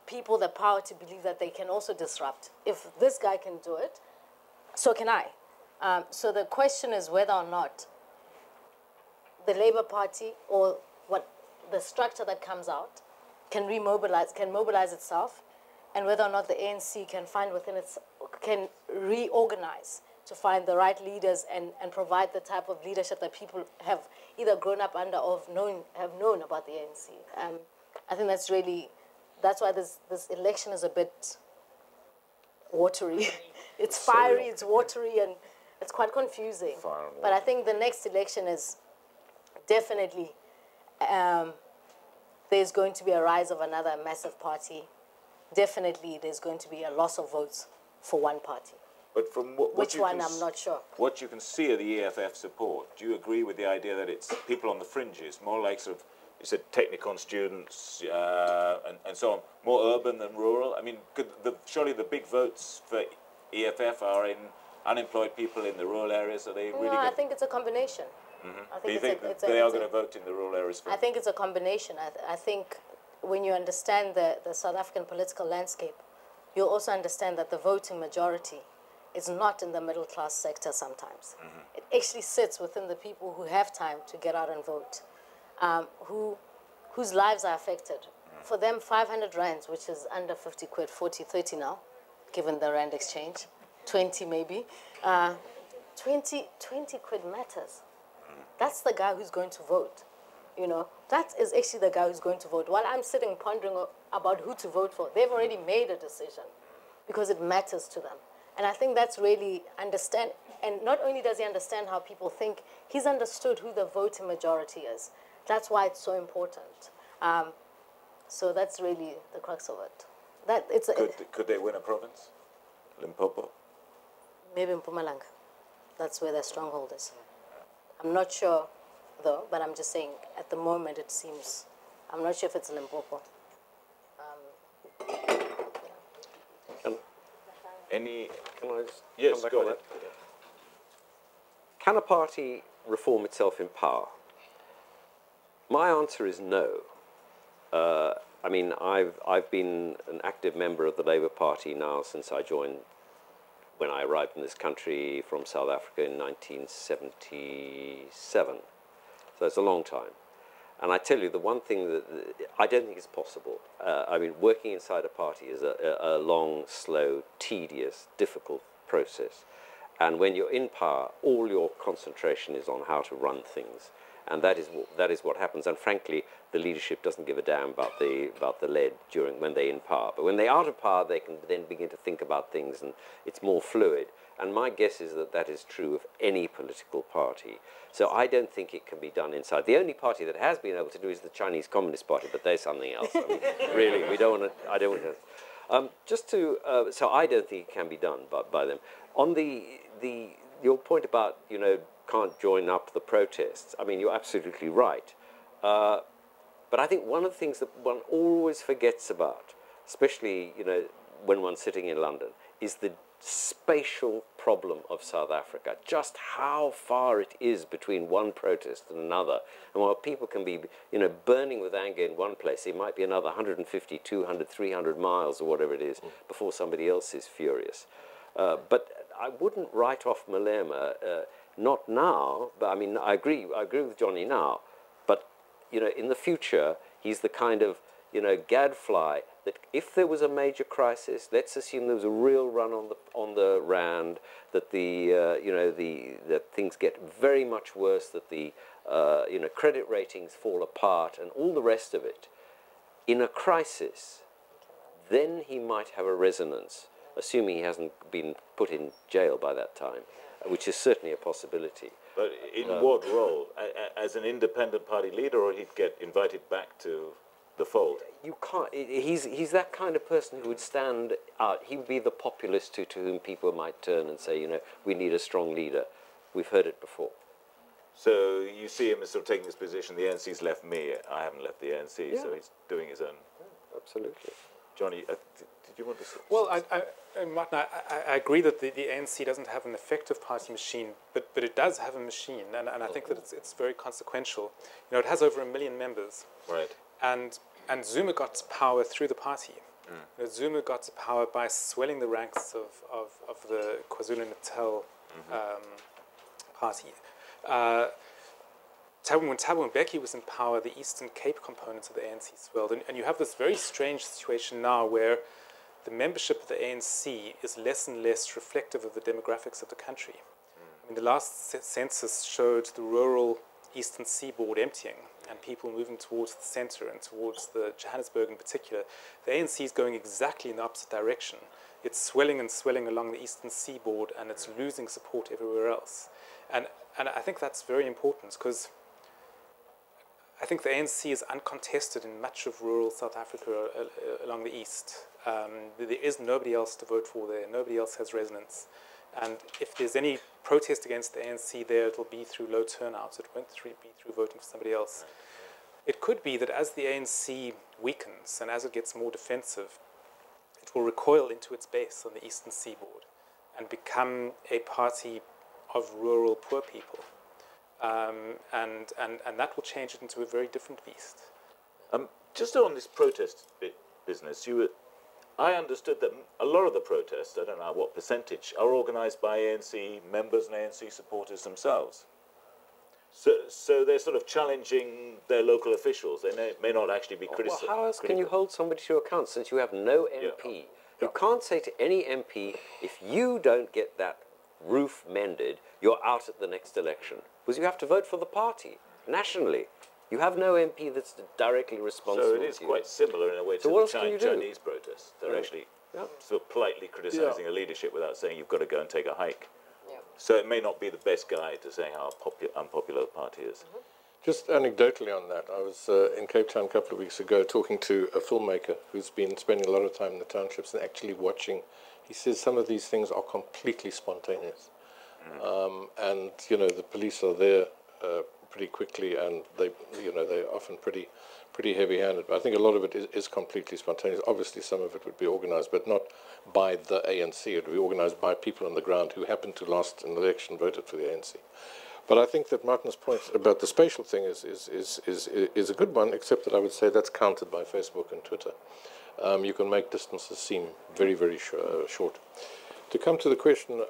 People the power to believe that they can also disrupt. If this guy can do it, so can I. So the question is whether or not the Labour Party or what the structure that comes out can mobilize itself and whether or not the ANC can find within can reorganize to find the right leaders and provide the type of leadership that people have either grown up under or have known about the ANC. I think that's why this election is a bit watery. It's fiery, it's watery, and it's quite confusing. But I think the next election is definitely, there's going to be a rise of another massive party. Definitely there's going to be a loss of votes for one party. But from which one, I'm not sure. What you can see of the EFF support, do you agree with the idea that it's people on the fringes, more like sort of, you said Technicon students and so on, more urban than rural? I mean, surely the big votes for EFF are in unemployed people in the rural areas. Are they really? No, I think it's a combination. I think do you think they are going to vote in the rural areas? I think it's a combination. I think when you understand the South African political landscape, you'll also understand that the voting majority is not in the middle class sector sometimes. It actually sits within the people who have time to get out and vote, whose lives are affected. For them, 500 rands, which is under 50 quid, 40, 30 now, given the rand exchange, 20 maybe, 20 quid matters. That's the guy who's going to vote. You know, that is actually the guy who's going to vote. While I'm sitting pondering about who to vote for, they've already made a decision because it matters to them. And I think that's really understand. And not only does he understand how people think, he's understood who the voting majority is. That's why it's so important. So that's really the crux of it. Could they win a province? Limpopo? Maybe in Mpumalanga. That's where their stronghold is. I'm not sure, though, but I'm just saying, at the moment it seems, I'm not sure if it's Limpopo. Can I just yes, come back go on ahead. that? Can a party reform itself in power? My answer is no. I mean, I've been an active member of the Labour Party now since I joined, when I arrived in this country from South Africa in 1977. So it's a long time. And I tell you, the one thing that I don't think is possible, I mean, working inside a party is a long, slow, tedious, difficult process. And when you're in power, all your concentration is on how to run things. And that is what happens. And frankly, the leadership doesn't give a damn about the lead when they're in power. But when they're out of power, they can then begin to think about things, and it's more fluid. And my guess is that that is true of any political party. So I don't think it can be done inside. The only party that has been able to do is the Chinese Communist Party, but they're something else. I mean, really, we don't want to. I don't want to. So I don't think it can be done by them. On your point about can't join up the protests. I mean, you're absolutely right. But I think one of the things that one always forgets about, especially when one's sitting in London, is the spatial problem of South Africa. Just how far it is between one protest and another. And while people can be burning with anger in one place, it might be another 150, 200, 300 miles or whatever it is before somebody else is furious. But I wouldn't write off Malema. Not now, but I mean, I agree with Johnny now. But in the future, he's the kind of gadfly that if there was a major crisis, let's assume there was a real run on the rand, that that things get very much worse, that the credit ratings fall apart, and all the rest of it. In a crisis, then he might have a resonance, assuming he hasn't been put in jail by that time, which is certainly a possibility. But in what role? As an independent party leader, or he'd get invited back to the fold? You can't. He's that kind of person who would stand out. He would be the populist to whom people might turn and say, we need a strong leader. We've heard it before. So you see him as sort of taking this position, the ANC's left me, I haven't left the ANC, so he's doing his own. Yeah, absolutely. Johnny, did you want to say? Well, Martin, I agree that the ANC doesn't have an effective party machine, but it does have a machine, and I think that it's very consequential. It has over 1 million members. Right. And Zuma got to power through the party. Zuma got to power by swelling the ranks of the KwaZulu-Natal party. When Thabo Mbeki was in power, the Eastern Cape components of the ANC swelled. And you have this very strange situation now where the membership of the ANC is less and less reflective of the demographics of the country. I mean, the last census showed the rural eastern seaboard emptying and people moving towards the center and towards the Johannesburg in particular. The ANC is going exactly in the opposite direction. It's swelling and swelling along the eastern seaboard, and it's losing support everywhere else. And I think that's very important, because I think the ANC is uncontested in much of rural South Africa along the east. There is nobody else to vote for there. Nobody else has resonance. And if there's any protest against the ANC there, it'll be through low turnouts. It won't be through voting for somebody else. It could be that as the ANC weakens and as it gets more defensive, it will recoil into its base on the eastern seaboard and become a party of rural poor people. And that will change it into a very different beast. Just on this protest business, I understood that a lot of the protests, I don't know what percentage, are organised by ANC members and ANC supporters themselves. So they're sort of challenging their local officials. They may not actually be critical. Well, how else can you hold somebody to account since you have no MP? Yeah. You can't say to any MP, if you don't get that roof mended, you're out at the next election. Because you have to vote for the party, nationally. You have no MP that's directly responsible. So it is quite similar in a way to the Chinese protests. They're actually sort of politely criticising a leadership without saying you've got to go and take a hike. Yeah. So it may not be the best guide to saying how unpopular the party is. Just anecdotally on that, I was in Cape Town a couple of weeks ago talking to a filmmaker who's been spending a lot of time in the townships and actually watching. He says some of these things are completely spontaneous. And, you know, the police are there pretty quickly, and they're often pretty heavy-handed. But I think a lot of it is completely spontaneous. Obviously, some of it would be organised, but not by the ANC. It would be organised by people on the ground who happened to last an election voted for the ANC. But I think that Martin's point about the spatial thing is a good one, except that I would say that's countered by Facebook and Twitter. You can make distances seem very, very short. To come to the question,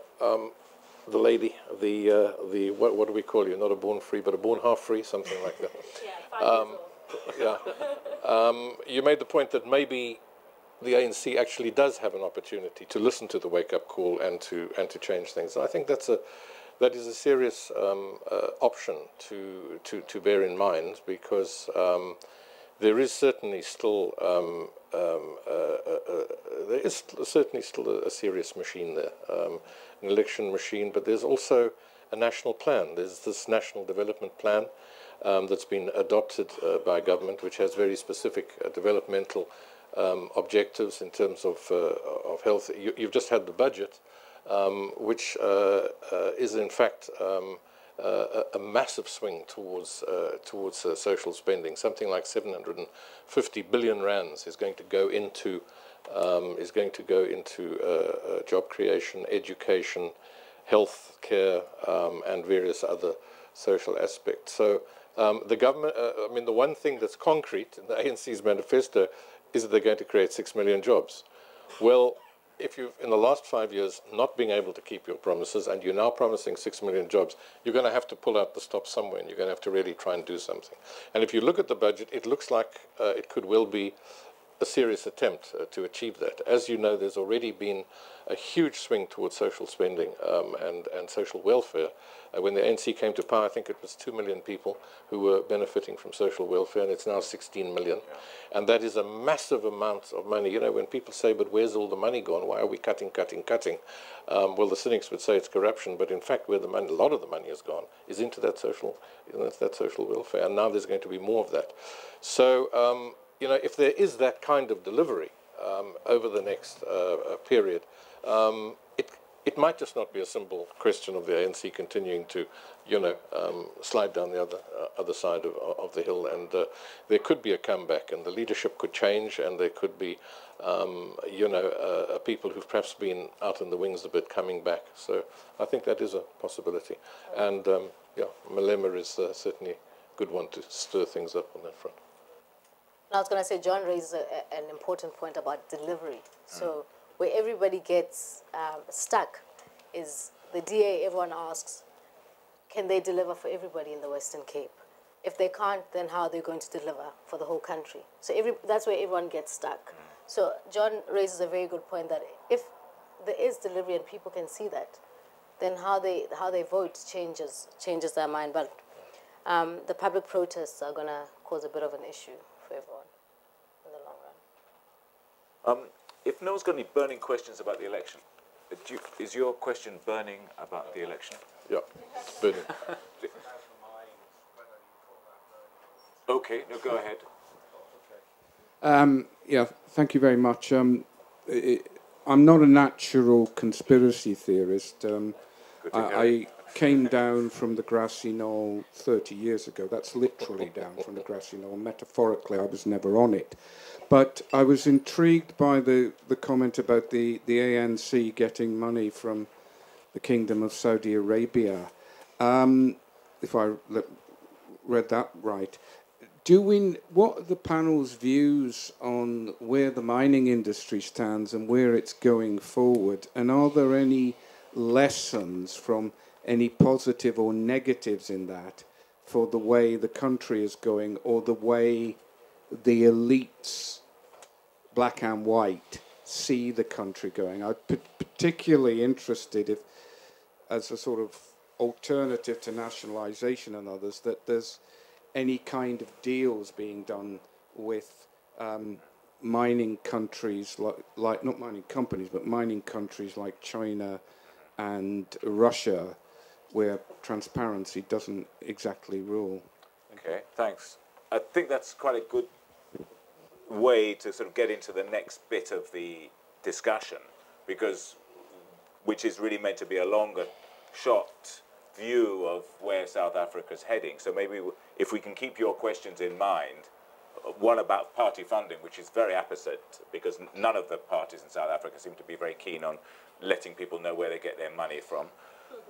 the lady, what do we call you? Not a born free, but a born half free, something like that. You made the point that maybe the ANC actually does have an opportunity to listen to the wake-up call and to change things. And I think that is a serious option to bear in mind, because there is certainly still a serious machine there, an election machine, but there's also a national plan. There's this national development plan that's been adopted by government, which has very specific developmental objectives in terms of health. You've just had the budget, which is in fact a massive swing towards social spending. Something like 750 billion rands is going to go into job creation, education, health care, and various other social aspects. So the government, the one thing that's concrete in the ANC's manifesto is that they're going to create 6 million jobs. Well, if you've, in the last 5 years, not being able to keep your promises, and you're now promising 6 million jobs, you're going to have to pull out the stop somewhere, and you're going to have to really try and do something. And if you look at the budget, it looks like it could well be a serious attempt to achieve that. As you know, there's already been a huge swing towards social spending and social welfare. When the ANC came to power, I think it was 2 million people who were benefiting from social welfare, and it's now 16 million. Yeah. And that is a massive amount of money. You know, when people say, but where's all the money gone? Why are we cutting? Well, the cynics would say it's corruption, but in fact, where the money, a lot of the money has gone, is into that social welfare, and now there's going to be more of that. So, if there is that kind of delivery over the next period, it might just not be a simple question of the ANC continuing to, slide down the other side of the hill, and there could be a comeback, and the leadership could change, and there could be, people who've perhaps been out in the wings a bit coming back. So I think that is a possibility, and Malema is certainly a good one to stir things up on that front. I was going to say, John raised an important point about delivery. So where everybody gets stuck is the DA, everyone asks, can they deliver for everybody in the Western Cape? If they can't, then how are they going to deliver for the whole country? So that's where everyone gets stuck. So John raises a very good point that if there is delivery and people can see that, then how they vote changes their mind. But the public protests are going to cause a bit of an issue for everyone in the long run. If no one's got any burning questions about the election, is your question burning about the election? Yeah, burning. Okay, no, go ahead. Yeah, thank you very much. I'm not a natural conspiracy theorist. I came down from the grassy knoll 30 years ago. That's literally down from the grassy knoll. Metaphorically, I was never on it. But I was intrigued by the comment about the ANC getting money from the Kingdom of Saudi Arabia. If I read that right. What are the panel's views on where the mining industry stands and where it's going forward? And are there any lessons from any positive or negatives in that for the way the country is going or the way the elites, black and white, see the country going? I'm particularly interested, if, as a sort of alternative to nationalisation and others, that there's any kind of deals being done with mining countries, like not mining companies, but mining countries like China and Russia, where transparency doesn't exactly rule. Okay, thanks. I think that's quite a good way to sort of get into the next bit of the discussion, which is really meant to be a longer shot view of where South Africa's heading. So maybe if we can keep your questions in mind, one about party funding, which is very apposite, because none of the parties in South Africa seem to be very keen on letting people know where they get their money from.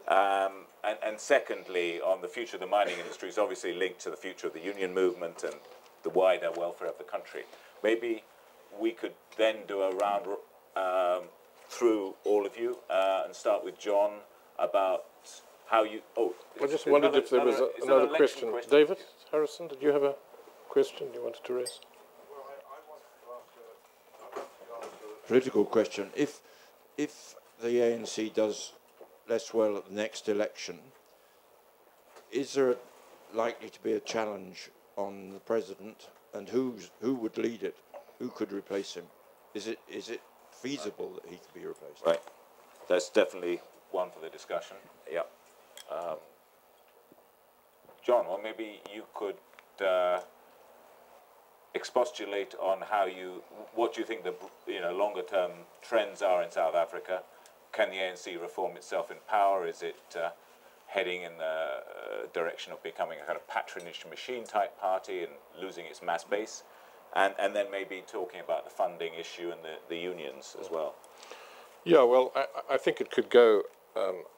And secondly, on the future of the mining industry is obviously linked to the future of the union movement and the wider welfare of the country. Maybe we could then do a round through all of you and start with John about how you... Oh, I just wondered if there was another question. David Harrison, did you have a question you wanted to raise? Well, I wanted to ask a political question. If the ANC does less well at the next election, is there likely to be a challenge on the president, and who would lead it? Who could replace him? Is it feasible that he could be replaced? Right. That's definitely one for the discussion. Yeah. John, well, maybe you could expostulate on what you think the longer-term trends are in South Africa. Can the ANC reform itself in power? Is it heading in the direction of becoming a kind of patronage machine type party and losing its mass base? And then maybe talking about the funding issue and the unions as well. Yeah, well, I think it could go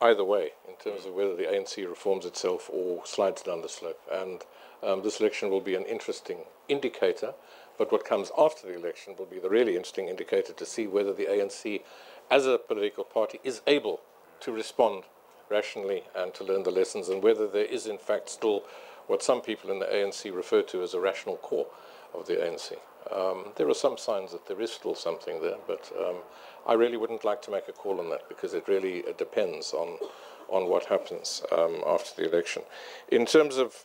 either way in terms of whether the ANC reforms itself or slides down the slope. And this election will be an interesting indicator, but what comes after the election will be the really interesting indicator to see whether the ANC as a political party is able to respond rationally and to learn the lessons, and whether there is in fact still what some people in the ANC refer to as a rational core of the ANC. There are some signs that there is still something there, but I really wouldn't like to make a call on that because it really depends on what happens after the election. In terms of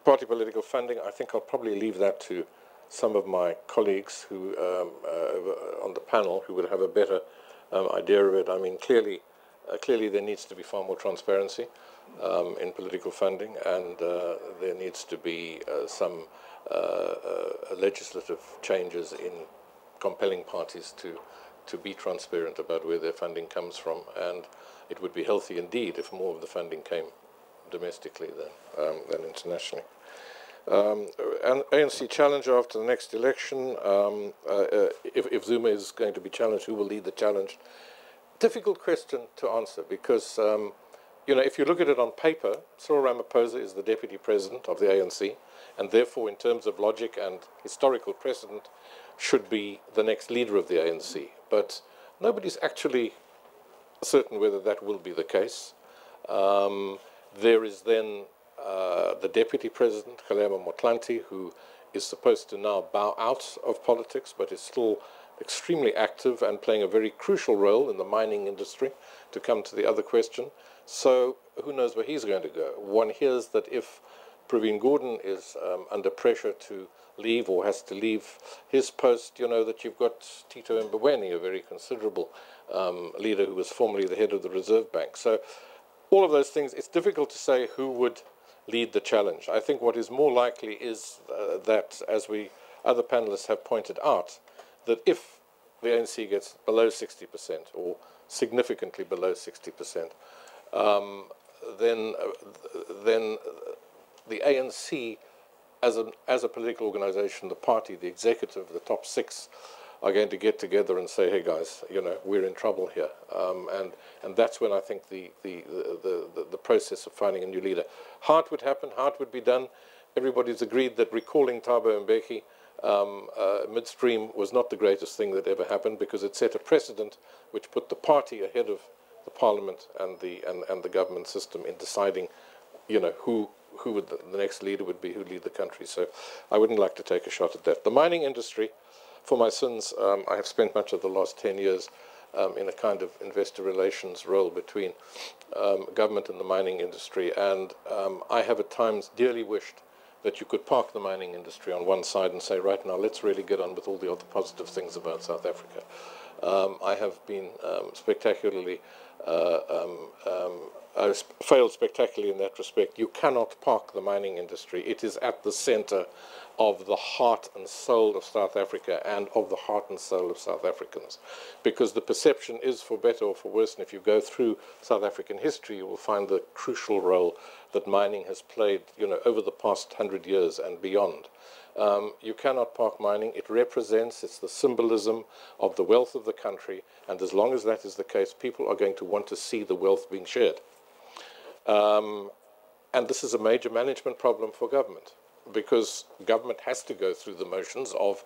party political funding, I think I'll probably leave that to some of my colleagues who on the panel who would have a better idea of it. I mean, clearly there needs to be far more transparency in political funding, and there needs to be some legislative changes in compelling parties to be transparent about where their funding comes from, and it would be healthy indeed if more of the funding came domestically than internationally. An ANC challenge after the next election, if Zuma is going to be challenged, who will lead the challenge? Difficult question to answer because, if you look at it on paper, Cyril Ramaphosa is the deputy president of the ANC, and therefore, in terms of logic and historical precedent, should be the next leader of the ANC. But nobody's actually certain whether that will be the case. There is then the deputy president, Kgalema Motlanthe, who is supposed to now bow out of politics, but is still extremely active and playing a very crucial role in the mining industry, to come to the other question. So who knows where he's going to go? One hears that if Praveen Gordhan is under pressure to leave or has to leave his post, you know, that you've got Tito Mboweni, a very considerable leader who was formerly the head of the Reserve Bank. So all of those things, it's difficult to say who would lead the challenge. I think what is more likely is that, as other panelists have pointed out, that if the ANC gets below 60% or significantly below 60%, then the ANC as a political organization, the party, the executive, the top six are going to get together and say, hey guys, you know, we're in trouble here. And that's when I think the process of finding a new leader. Heart would happen, heart would be done. Everybody's agreed that recalling Thabo Mbeki midstream was not the greatest thing that ever happened, because it set a precedent which put the party ahead of the parliament and the government system in deciding, you know, who would the next leader would be, who'd lead the country. So I wouldn't like to take a shot at that. The mining industry, for my sins, I have spent much of the last 10 years in a kind of investor relations role between government and the mining industry, and I have at times dearly wished that you could park the mining industry on one side and say, right now, let's really get on with all the other positive things about South Africa. I have been spectacularly, I failed spectacularly in that respect. You cannot park the mining industry. It is at the center of the heart and soul of South Africa and of the heart and soul of South Africans. Because the perception is, for better or for worse, and if you go through South African history, you will find the crucial role that mining has played, you know, over the past 100 years and beyond. You cannot park mining. It represents, it's the symbolism of the wealth of the country, and as long as that is the case, people are going to want to see the wealth being shared. And this is a major management problem for government, because government has to go through the motions of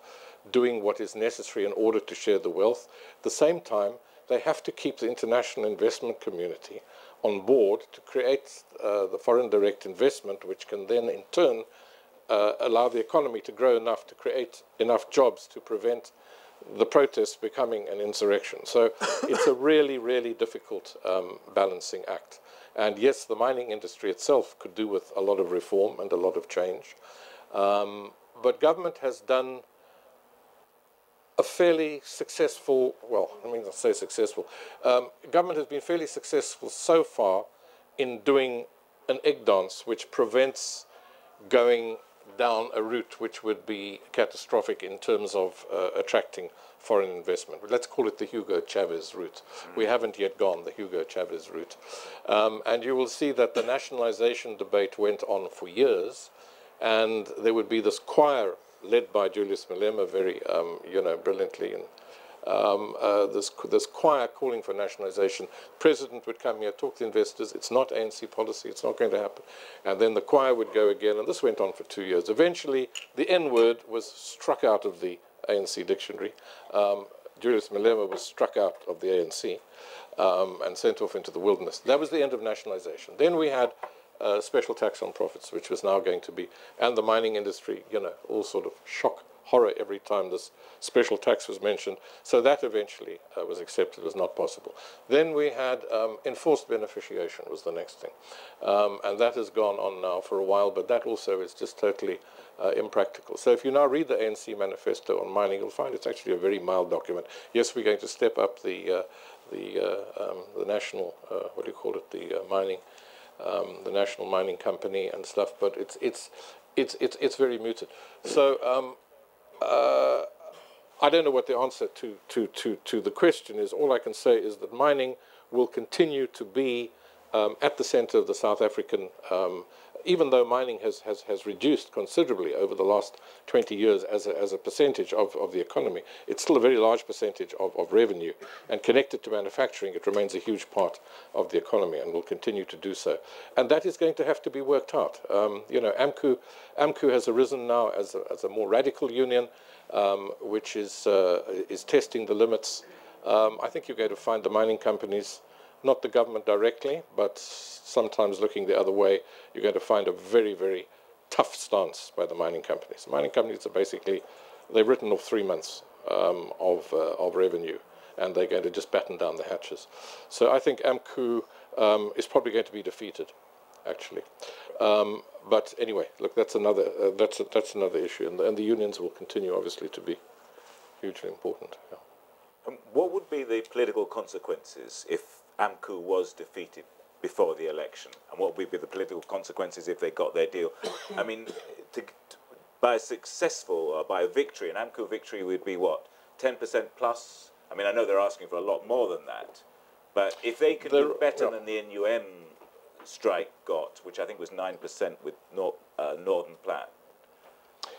doing what is necessary in order to share the wealth. At the same time, they have to keep the international investment community on board to create the foreign direct investment, which can then in turn allow the economy to grow enough to create enough jobs to prevent the protests becoming an insurrection. So it's a really, really difficult balancing act. And yes, the mining industry itself could do with a lot of reform and a lot of change. But government has done a fairly successful, well, I mean, not say successful, government has been fairly successful so far in doing an egg dance which prevents going down a route which would be catastrophic in terms of attracting foreign investment. Let's call it the Hugo Chavez route. We haven't yet gone the Hugo Chavez route. And you will see that the nationalization debate went on for years, and there would be this choir led by Julius Malema very, you know, brilliantly, and this choir calling for nationalization. President would come here, talk to investors. It's not ANC policy. It's not going to happen. And then the choir would go again, and this went on for 2 years. Eventually, the N word was struck out of the ANC dictionary. Julius Malema was struck out of the ANC and sent off into the wilderness. That was the end of nationalization. Then we had special tax on profits, which was now going to be, and the mining industry, you know, all sort of shock, horror every time this special tax was mentioned. So that eventually was accepted as not possible. Then we had enforced beneficiation was the next thing. And that has gone on now for a while, but that also is just totally impractical. So if you now read the ANC manifesto on mining, you'll find it's actually a very mild document. Yes, we're going to step up the national, what do you call it, the national mining company and stuff, but it's very muted. So I don't know what the answer to the question is. All I can say is that mining will continue to be at the center of the South African, even though mining has reduced considerably over the last 20 years as a percentage of the economy. It's still a very large percentage of revenue, and connected to manufacturing, it remains a huge part of the economy and will continue to do so. And that is going to have to be worked out. You know, AMCU has arisen now as a more radical union, which is testing the limits. I think you're going to find the mining companies, not the government directly, but sometimes looking the other way, you're going to find a very, very tough stance by the mining companies. The mining companies are basically, they've written off 3 months of revenue, and they're going to just batten down the hatches. So I think AMCU is probably going to be defeated, actually. But anyway, look, that's another another issue, and the unions will continue, obviously, to be hugely important. Yeah. What would be the political consequences if AMCU was defeated before the election? And what would be the political consequences if they got their deal? I mean, by a successful, by a victory, an AMCU victory would be what, 10% plus? I mean, I know they're asking for a lot more than that, but if they could do better than the NUM strike got, which I think was 9% with Northern Plan,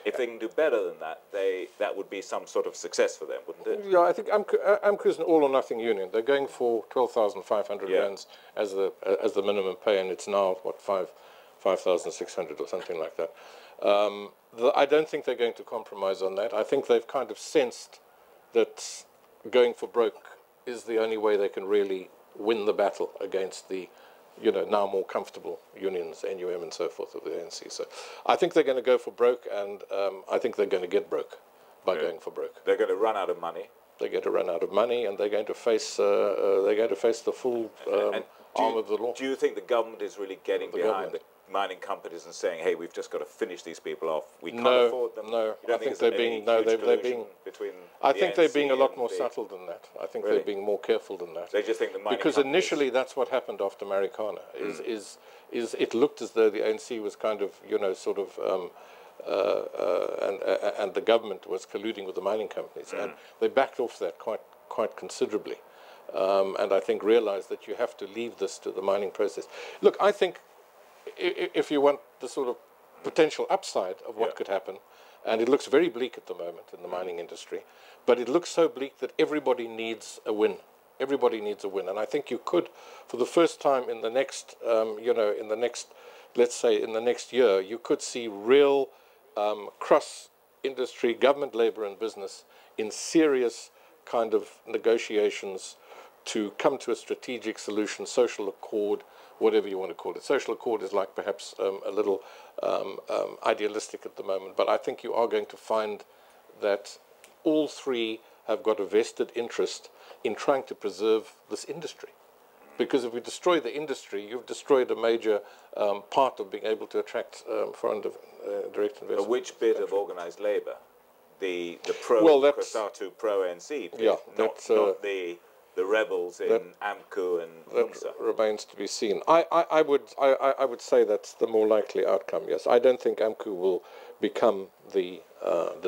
if they can do better than that, that would be some sort of success for them, wouldn't it? Yeah, I think AMCU is an all-or-nothing union. They're going for 12,500 rands as the minimum pay, and it's now, what, 5,600 or something like that. I don't think they're going to compromise on that. I think they've kind of sensed that going for broke is the only way they can really win the battle against the, now more comfortable unions, NUM and so forth, of the ANC. So I think they're going to go for broke, and I think they're going to get broke by going for broke. They're going to run out of money. They're going to run out of money, and they're going to face the full arm of the law. Do you think the government is really getting behind the mining companies and saying, "Hey, we've just got to finish these people off. We can't afford them"? No, I think they're being I think they're being a lot more subtle than that. I think they're being more careful than that. They just think the mining because initially that's what happened after Marikana. Is it looked as though the ANC was kind of and the government was colluding with the mining companies, and they backed off that quite considerably, and I think realized that you have to leave this to the mining process. Look, I think if you want the sort of potential upside of what could happen, and it looks very bleak at the moment in the mining industry, but it looks so bleak that everybody needs a win. Everybody needs a win, and I think you could, for the first time in the next, let's say in the next year, you could see real cross-industry, government, labour and business in serious kind of negotiations to come to a strategic solution, social accord, whatever you want to call it. Social accord is like perhaps a little idealistic at the moment, but I think you are going to find that all three have got a vested interest in trying to preserve this industry. Because if we destroy the industry, you've destroyed a major part of being able to attract foreign direct investment. Which bit of organised labour? The pro-Cosatu, pro-ANC bit, not the rebels in AMCU and NUMSA. That remains to be seen. I would say that's the more likely outcome, yes. I don't think AMCU will become the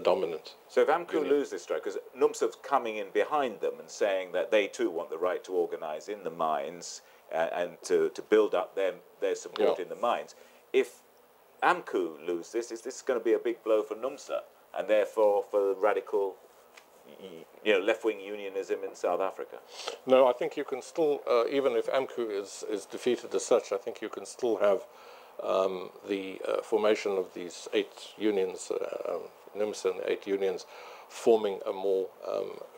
dominant. So if AMCU lose this strike, because NUMSA's coming in behind them and saying that they too want the right to organise in the mines and to build up their support in the mines. If AMCU lose this, is this going to be a big blow for NUMSA and therefore for radical left-wing unionism in South Africa? No, I think you can still, even if AMCU is defeated as such, I think you can still have the formation of these 8 unions, NUMSA and 8 unions, forming a more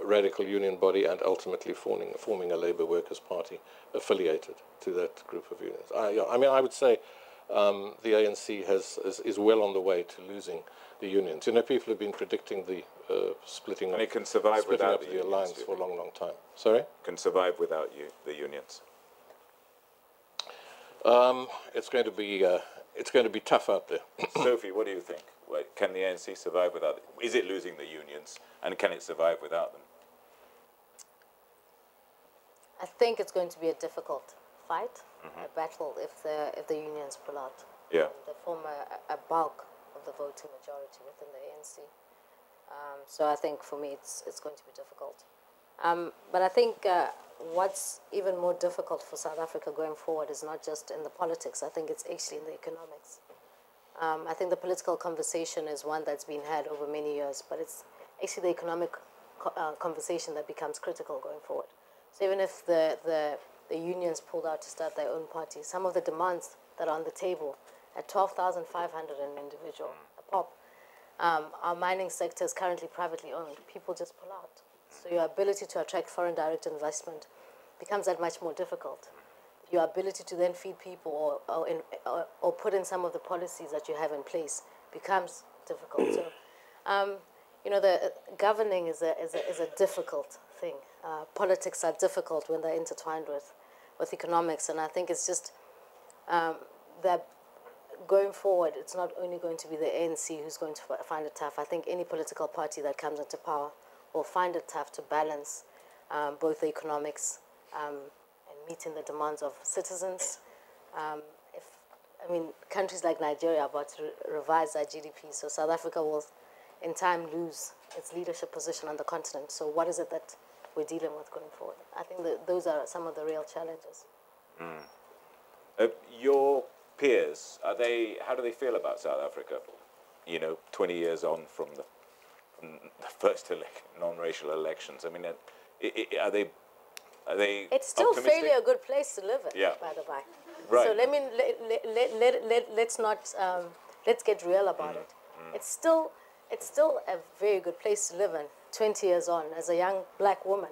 radical union body and ultimately forming a Labour Workers' Party affiliated to that group of unions. I mean, I would say the ANC is well on the way to losing the unions. People have been predicting the splitting and it can survive without the alliance for a long, long time. Sorry? Can survive without the unions. It's going to be tough out there. Sophie, what do you think? Can the ANC survive without it? Is it losing the unions, and can it survive without them? I think it's going to be a difficult fight, a battle if the unions pull out. Yeah. They form a bulk of the voting majority within the ANC. So I think for me it's going to be difficult. But I think what's even more difficult for South Africa going forward is not just in the politics. I think it's actually in the economics. I think the political conversation is one that's been had over many years, but it's actually the economic conversation that becomes critical going forward. So even if the unions pulled out to start their own party, some of the demands that are on the table at 12,500 an individual, a pop, our mining sector is currently privately owned. People just pull out. So your ability to attract foreign direct investment becomes that much more difficult. your ability to then feed people or put in some of the policies that you have in place becomes difficult. So, the governing is a difficult thing. Politics are difficult when they're intertwined with economics, and I think it's just that going forward, it's not only going to be the ANC who's going to find it tough. I think any political party that comes into power will find it tough to balance both the economics and meeting the demands of citizens. Countries like Nigeria are about to revise their GDP, so South Africa will, in time, lose its leadership position on the continent. So what is it that we're dealing with going forward? I think that those are some of the real challenges. Your peers, how do they feel about South Africa? 20 years on from the first non-racial elections. I mean, are they It's still optimistic? fairly a good place to live in, by the by. Right. So let's get real about it. It's still a very good place to live in. 20 years on, as a young black woman,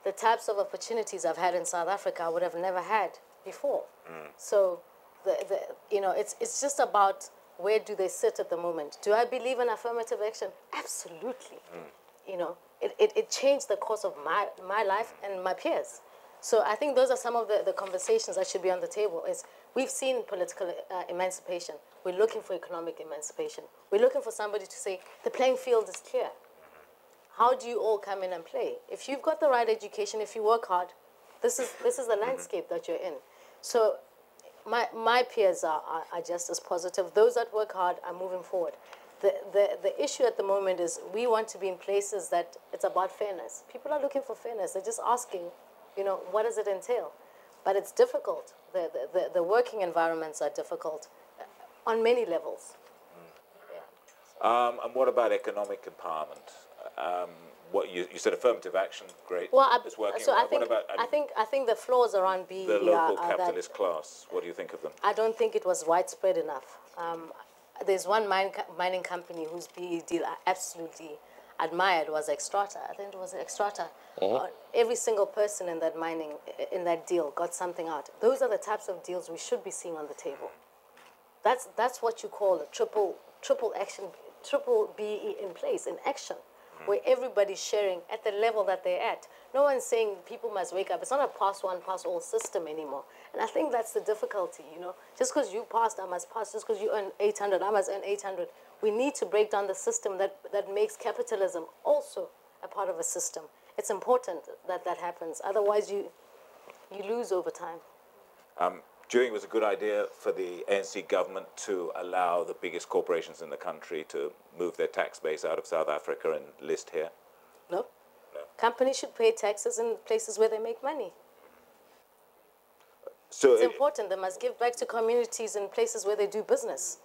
the types of opportunities I've had in South Africa I would have never had before. So, it's just about where do they sit at the moment. Do I believe in affirmative action? Absolutely. It changed the course of my life and my peers. So I think those are some of the conversations that should be on the table. We've seen political emancipation. We're looking for economic emancipation. We're looking for somebody to say, the playing field is clear. How do you all come in and play? If you've got the right education, if you work hard, this is the landscape that you're in. So my peers are just as positive. Those that work hard are moving forward. The issue at the moment is we want to be in places that it's about fairness. People are looking for fairness. They're just asking, what does it entail? But it's difficult. The working environments are difficult on many levels. And what about economic empowerment? What you said, affirmative action, great. Well, it's working. So What about I think the flaws around BEE the local are capitalist class? What do you think of them? I don't think it was widespread enough. There's one mining company whose BEE deal I absolutely admired was Extrata. I think it was Extrata. Every single person in that deal got something out. Those are the types of deals we should be seeing on the table. That's what you call a triple action, triple BEE in place, in action, where everybody's sharing at the level that they're at. No one's saying people must wake up. It's not a pass one, pass all system anymore. And I think that's the difficulty, Just because you passed, I must pass. Just because you earn 800, I must earn 800. We need to break down the system that makes capitalism also a part of a system. It's important that that happens. Otherwise, you lose over time. Do you think it was a good idea for the ANC government to allow the biggest corporations in the country to move their tax base out of South Africa and list here? No. Companies should pay taxes in places where they make money. So it's important. They must give back to communities in places where they do business.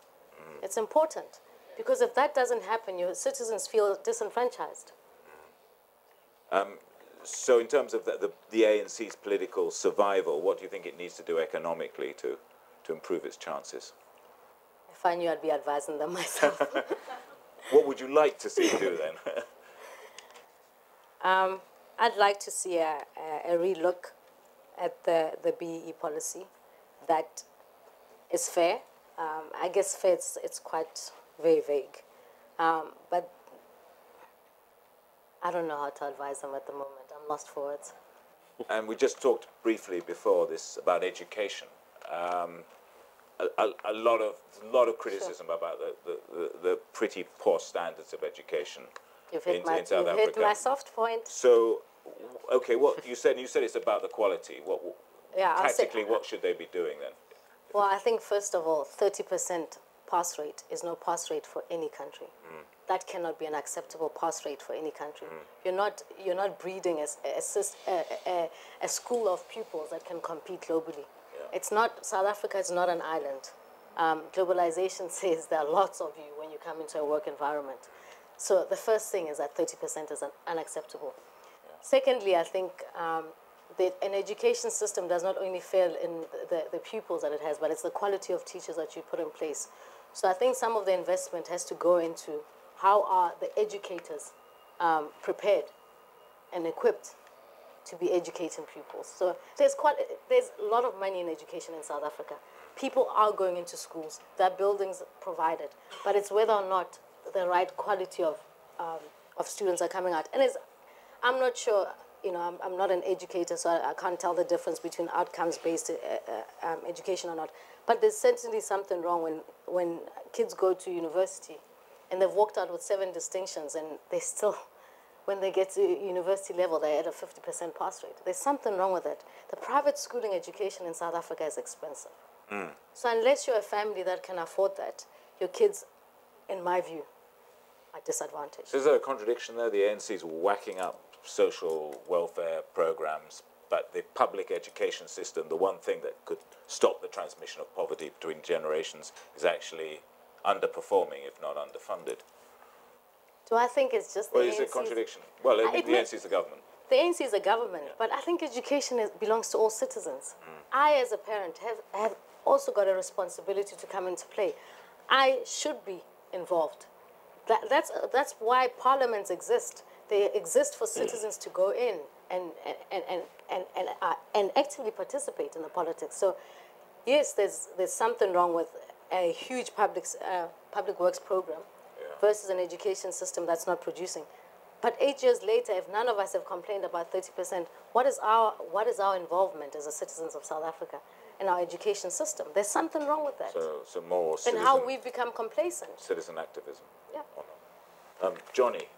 It's important. Because if that doesn't happen, your citizens feel disenfranchised. So in terms of the ANC's political survival, what do you think it needs to do economically to improve its chances? If I knew, I'd be advising them myself. What would you like to see it do then? I'd like to see a relook at the BEE policy that is fair. I guess fair, it's quite very vague. But I don't know how to advise them at the moment. I'm lost for words. And we just talked briefly before this about education. A lot of criticism about the pretty poor standards of education in South Africa. You've hit my soft point. So, okay, what you said it's about the quality. Tactically, what should they be doing then? Well, I think first of all, 30% pass rate is no pass rate for any country. That cannot be an acceptable pass rate for any country. You're not breeding a school of pupils that can compete globally. It's not, South Africa is not an island. Globalization says there are lots of you when you come into a work environment. So the first thing is that 30% is unacceptable. Secondly, I think an education system does not only fail in the pupils that it has, but it's the quality of teachers that you put in place. So I think some of the investment has to go into how are the educators prepared and equipped to be educating pupils. So there's a lot of money in education in South Africa. People are going into schools. There are buildings provided, but it's whether or not the right quality of students are coming out. And I'm not sure. I'm not an educator, so I can't tell the difference between outcomes-based education or not. But there's certainly something wrong when kids go to university and they've walked out with 7 distinctions and they still, when they get to university level, they're at a 50% pass rate. There's something wrong with it. The private schooling education in South Africa is expensive. So unless you're a family that can afford that, your kids, in my view, are disadvantaged. So is there a contradiction there? The ANC is whacking up social welfare programs, but the public education system, the one thing that could stop the transmission of poverty between generations, is actually underperforming, if not underfunded. Do I think it's just the Well, is it a contradiction? Well, the ANC is the government. The ANC is a government, but I think education belongs to all citizens. I, as a parent, have also got a responsibility to come into play. I should be involved. That's why parliaments exist. They exist for citizens to go in and actively participate in the politics. So, yes, there's something wrong with a huge public works program versus an education system that's not producing. But 8 years later, if none of us have complained about 30%, what is our involvement as citizens of South Africa in our education system? There's something wrong with that. So more citizen, and how we've become complacent. Citizen activism. Yeah. Johnny,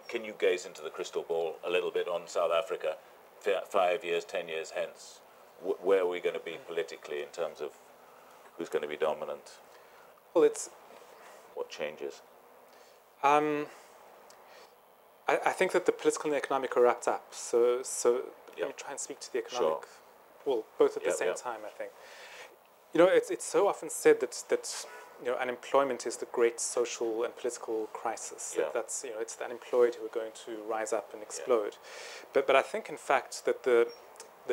can you gaze into the crystal ball a little bit on South Africa 5 years, 10 years hence? Where are we going to be politically in terms of who's going to be dominant? Well, what changes? I think that the political and economic are wrapped up. So let me try and speak to the economic. Sure. Well, both at the same time, I think. It's so often said that unemployment is the great social and political crisis. That's it's the unemployed who are going to rise up and explode. But I think in fact that the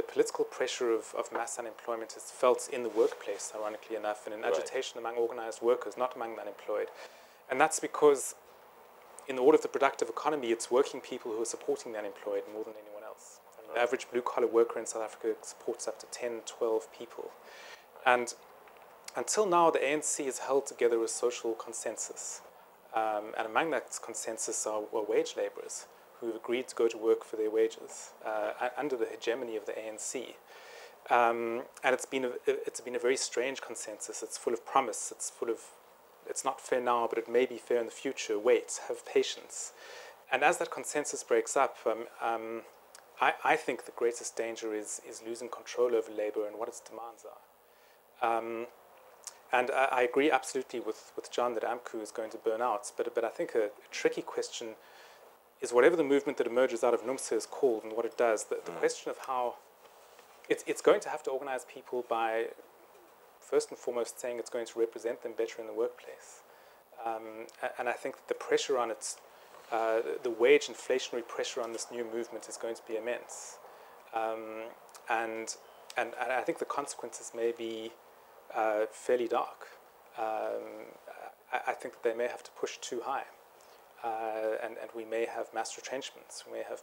political pressure of mass unemployment is felt in the workplace, ironically enough, and in agitation among organized workers, not among the unemployed. And that's because in the order of the productive economy, it's working people who are supporting the unemployed more than anyone else. I mean, the average blue-collar worker in South Africa supports up to 10, 12 people. And until now, the ANC has held together a social consensus. And among that consensus are wage laborers who have agreed to go to work for their wages under the hegemony of the ANC. And it's been a very strange consensus. It's full of promise. It's not fair now, but it may be fair in the future. Wait, have patience. And as that consensus breaks up, I think the greatest danger is losing control over labor and what its demands are. And I agree absolutely with John that AMCU is going to burn out. But I think a tricky question is whatever the movement that emerges out of NUMSA is called and what it does, the question of how it's going to have to organize people by first and foremost saying it's going to represent them better in the workplace. And I think that the pressure on it, the wage inflationary pressure on this new movement is going to be immense. And I think the consequences may be fairly dark. I think that they may have to push too high. And we may have mass retrenchments. We may have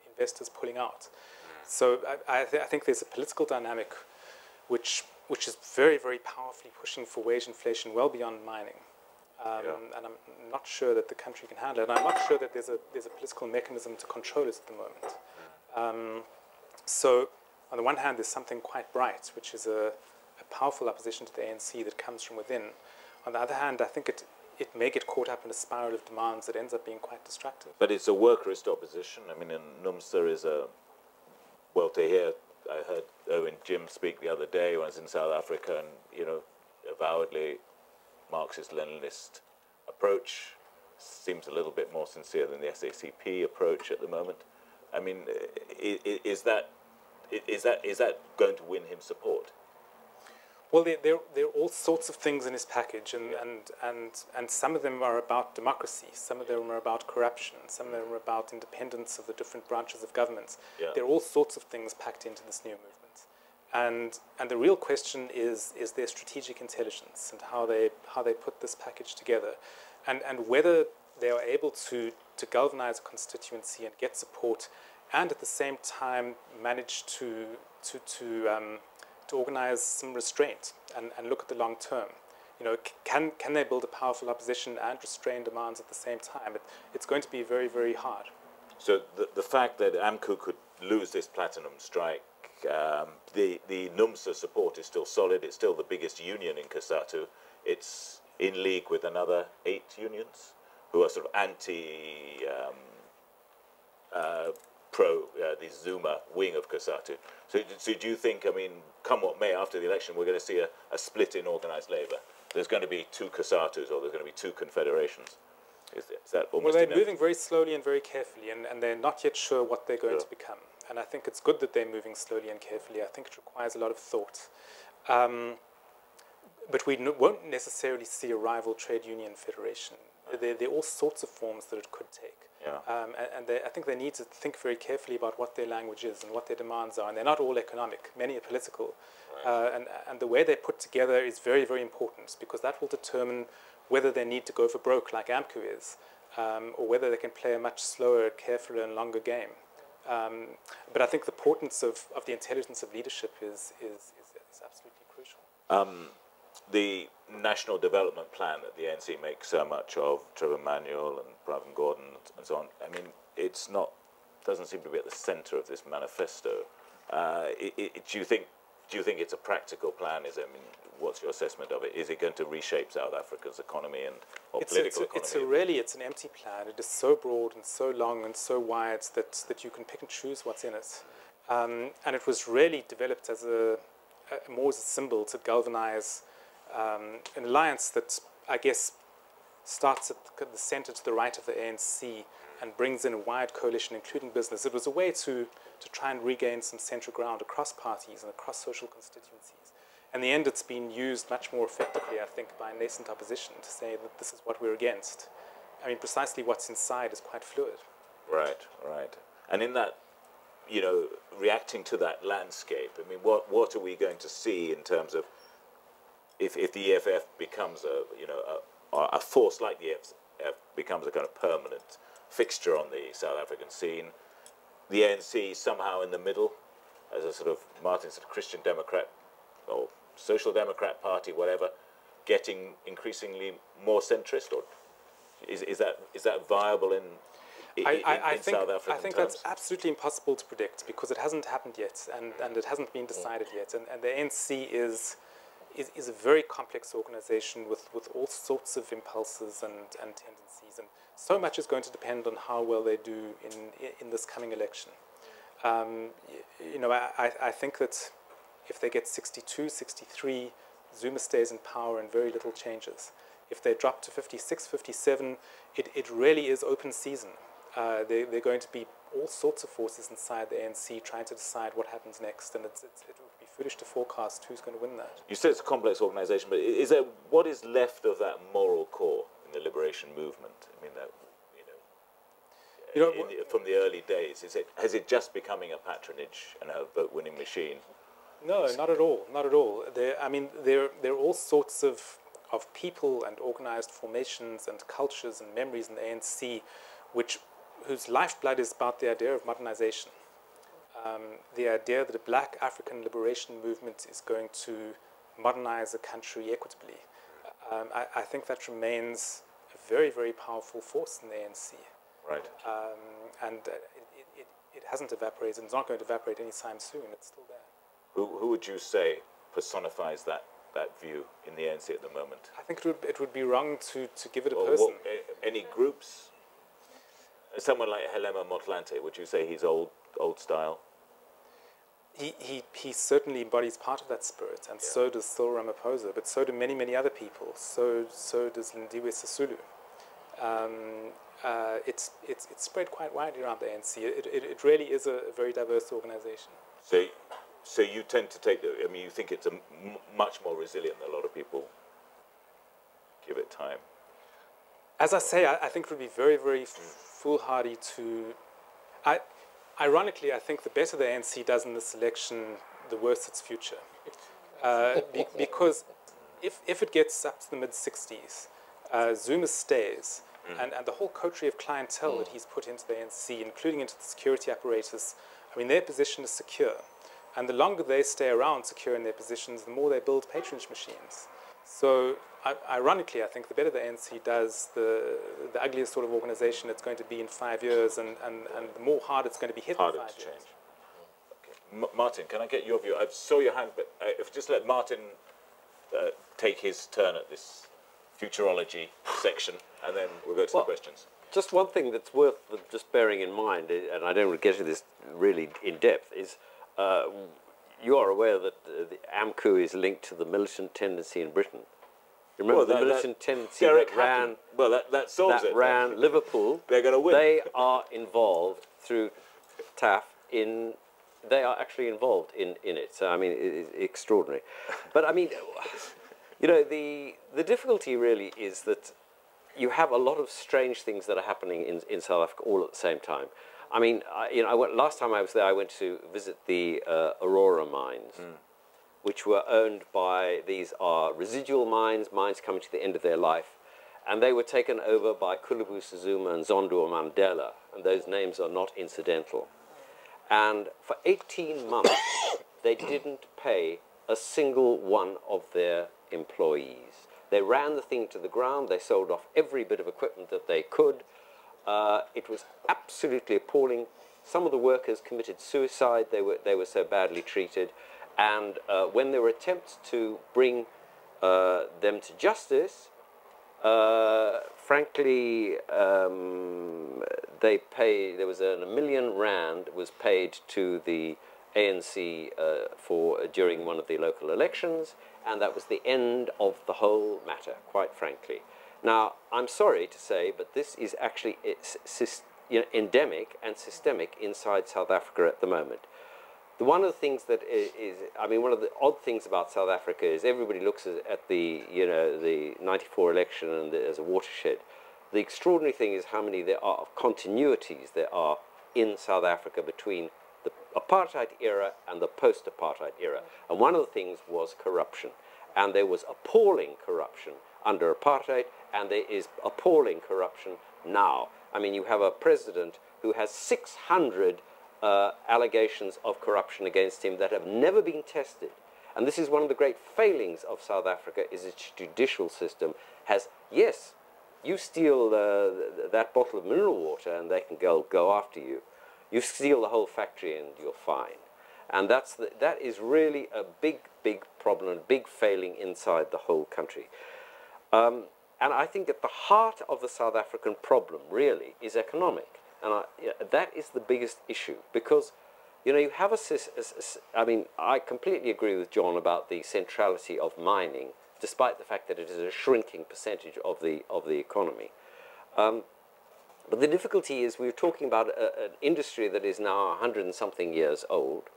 investors pulling out. So I think there's a political dynamic which is very, very powerfully pushing for wage inflation well beyond mining. And I'm not sure that the country can handle it. And I'm not sure that there's a political mechanism to control it at the moment. So on the one hand, there's something quite bright, which is a powerful opposition to the ANC that comes from within. On the other hand, I think it may get caught up in a spiral of demands that ends up being quite destructive. But it's a workerist opposition. I mean, in NUMSA is to hear, I heard Owen Jim speak the other day when I was in South Africa, and, avowedly Marxist-Leninist approach seems a little bit more sincere than the SACP approach at the moment. I mean, is that going to win him support? Well, there are all sorts of things in his package, and some of them are about democracy, some of them are about corruption, some of them are about independence of the different branches of government. There are all sorts of things packed into this new movement. And the real question is their strategic intelligence and how they put this package together, and whether they are able to galvanize a constituency and get support and at the same time manage to organize some restraint and look at the long term. You know, can they build a powerful opposition and restrain demands at the same time? It's going to be very, very hard. So the fact that AMCU could lose this platinum strike, the NUMSA support is still solid. It's still the biggest union in COSATU. It's in league with another 8 unions who are sort of the Zuma wing of COSATU. So do you think, I mean, come what may after the election, we're going to see a split in organised labour? There's going to be 2 COSATUs or there's going to be 2 confederations? Is that almost well, they're inevitable? moving very slowly and very carefully, and they're not yet sure what they're going to become. And I think it's good that they're moving slowly and carefully. I think it requires a lot of thought. But we won't necessarily see a rival trade union federation. There are all sorts of forms that it could take. Yeah. I think they need to think very carefully about what their language is and what their demands are. And they're not all economic. Many are political. Right. And the way they're put together is very, very important, because that will determine whether they need to go for broke like AMCU is, or whether they can play a much slower, carefuler and longer game. But I think the importance of the intelligence of leadership is absolutely crucial. The National Development Plan that the ANC makes so much of, Trevor Manuel and Pravin Gordhan and so on, I mean, doesn't seem to be at the centre of this manifesto. Do you think it's a practical plan? What's your assessment of it? Is it going to reshape South Africa's economy or political economy? It's an empty plan. It is so broad and so long and so wide that you can pick and choose what's in it. And it was really developed as more as a symbol to galvanize an alliance that, I guess, starts at the center to the right of the ANC and brings in a wide coalition, including business. It was a way to try and regain some central ground across parties and across social constituencies. In the end, it's been used much more effectively, I think, by nascent opposition to say that this is what we're against. I mean, precisely what's inside is quite fluid. Right. And in that, reacting to that landscape, I mean, what are we going to see in terms of if the EFF becomes a force like the EFF becomes a kind of permanent fixture on the South African scene, the ANC somehow in the middle as a sort of, Martin said, Christian Democrat or Social Democrat Party, whatever, getting increasingly more centrist, or is that viable in South African I think terms? that's absolutely impossible to predict, because it hasn't happened yet, and it hasn't been decided yet. And the ANC is a very complex organization with all sorts of impulses and tendencies, and so much is going to depend on how well they do in this coming election. I think that if they get 62, 63, Zuma stays in power and very little changes. If they drop to 56, 57, it really is open season. There are going to be all sorts of forces inside the ANC trying to decide what happens next, and it would be foolish to forecast who's going to win that. You said it's a complex organization, but what is left of that moral core in the liberation movement? I mean, from the early days, has it just becoming a patronage and a vote-winning machine? No, not at all. Not at all. There are all sorts of people and organized formations and cultures and memories in the ANC, whose lifeblood is about the idea of modernization. The idea that a black African liberation movement is going to modernize a country equitably. I think that remains a very, very powerful force in the ANC. Right. And it hasn't evaporated, and it's not going to evaporate anytime soon. It's still there. Who would you say personifies that view in the ANC at the moment? I think it would be wrong to give it a person. Any groups? Someone like Helema Motlanthe, would you say he's old style? He certainly embodies part of that spirit, and so does Cyril Ramaphosa, but so do many, many other people. So does Lindiwe Sisulu. It's spread quite widely around the ANC. It really is a very diverse organization. So you tend to you think it's much more resilient than a lot of people give it time. As I say, I think it would be very, very foolhardy to... Ironically, I think the better the ANC does in this election, the worse its future. Because if it gets up to the mid-60s, Zuma stays, and the whole coterie of clientele that he's put into the ANC, including into the security apparatus, I mean, their position is secure. And the longer they stay around secure in their positions, the more they build patronage machines. So, ironically, I think the better the ANC does, the uglier sort of organization it's going to be in 5 years, and the more hard it's going to be hit in 5 years. Harder to change. Okay. Martin, can I get your view? I saw your hand, but if just let Martin take his turn at this futurology section, and then we'll go to the questions. Just one thing that's worth just bearing in mind, and I don't want to get into this really in depth, is you are aware that the AMCU is linked to the militant tendency in Britain. Remember the militant tendency that ran... Well, that solves it. That ran Liverpool. They're going to win. They are involved through TAF in... They are actually involved in it. So, I mean, it's extraordinary. But, I mean, you know, the difficulty really is that you have a lot of strange things that are happening in South Africa all at the same time. I mean, last time I was there, I went to visit the Aurora mines, which were owned by, these are residual mines coming to the end of their life. And they were taken over by Jacob Zuma and Mandela, and those names are not incidental. And for 18 months, they didn't pay a single one of their employees. They ran the thing to the ground. They sold off every bit of equipment that they could. It was absolutely appalling. Some of the workers committed suicide. They were so badly treated. And when there were attempts to bring them to justice, frankly, there was a R1 million was paid to the ANC during one of the local elections, and that was the end of the whole matter, quite frankly. Now, I'm sorry to say, but this is actually endemic and systemic inside South Africa at the moment. One of the things that one of the odd things about South Africa is everybody looks at the 94 election and as a watershed. The extraordinary thing is how many there are of continuities there are in South Africa between the apartheid era and the post-apartheid era. And one of the things was corruption. And there was appalling corruption under apartheid, and there is appalling corruption now. I mean, you have a president who has 600 allegations of corruption against him that have never been tested. And this is one of the great failings of South Africa, is its judicial system has, yes, you steal that bottle of mineral water and they can go after you. You steal the whole factory and you're fine. And that is really a big, big problem, a big failing inside the whole country. And I think at the heart of the South African problem really is economic. And that is the biggest issue, because, you have I completely agree with John about the centrality of mining, despite the fact that it is a shrinking percentage of the economy. But the difficulty is we're talking about an industry that is now 100 and something years old.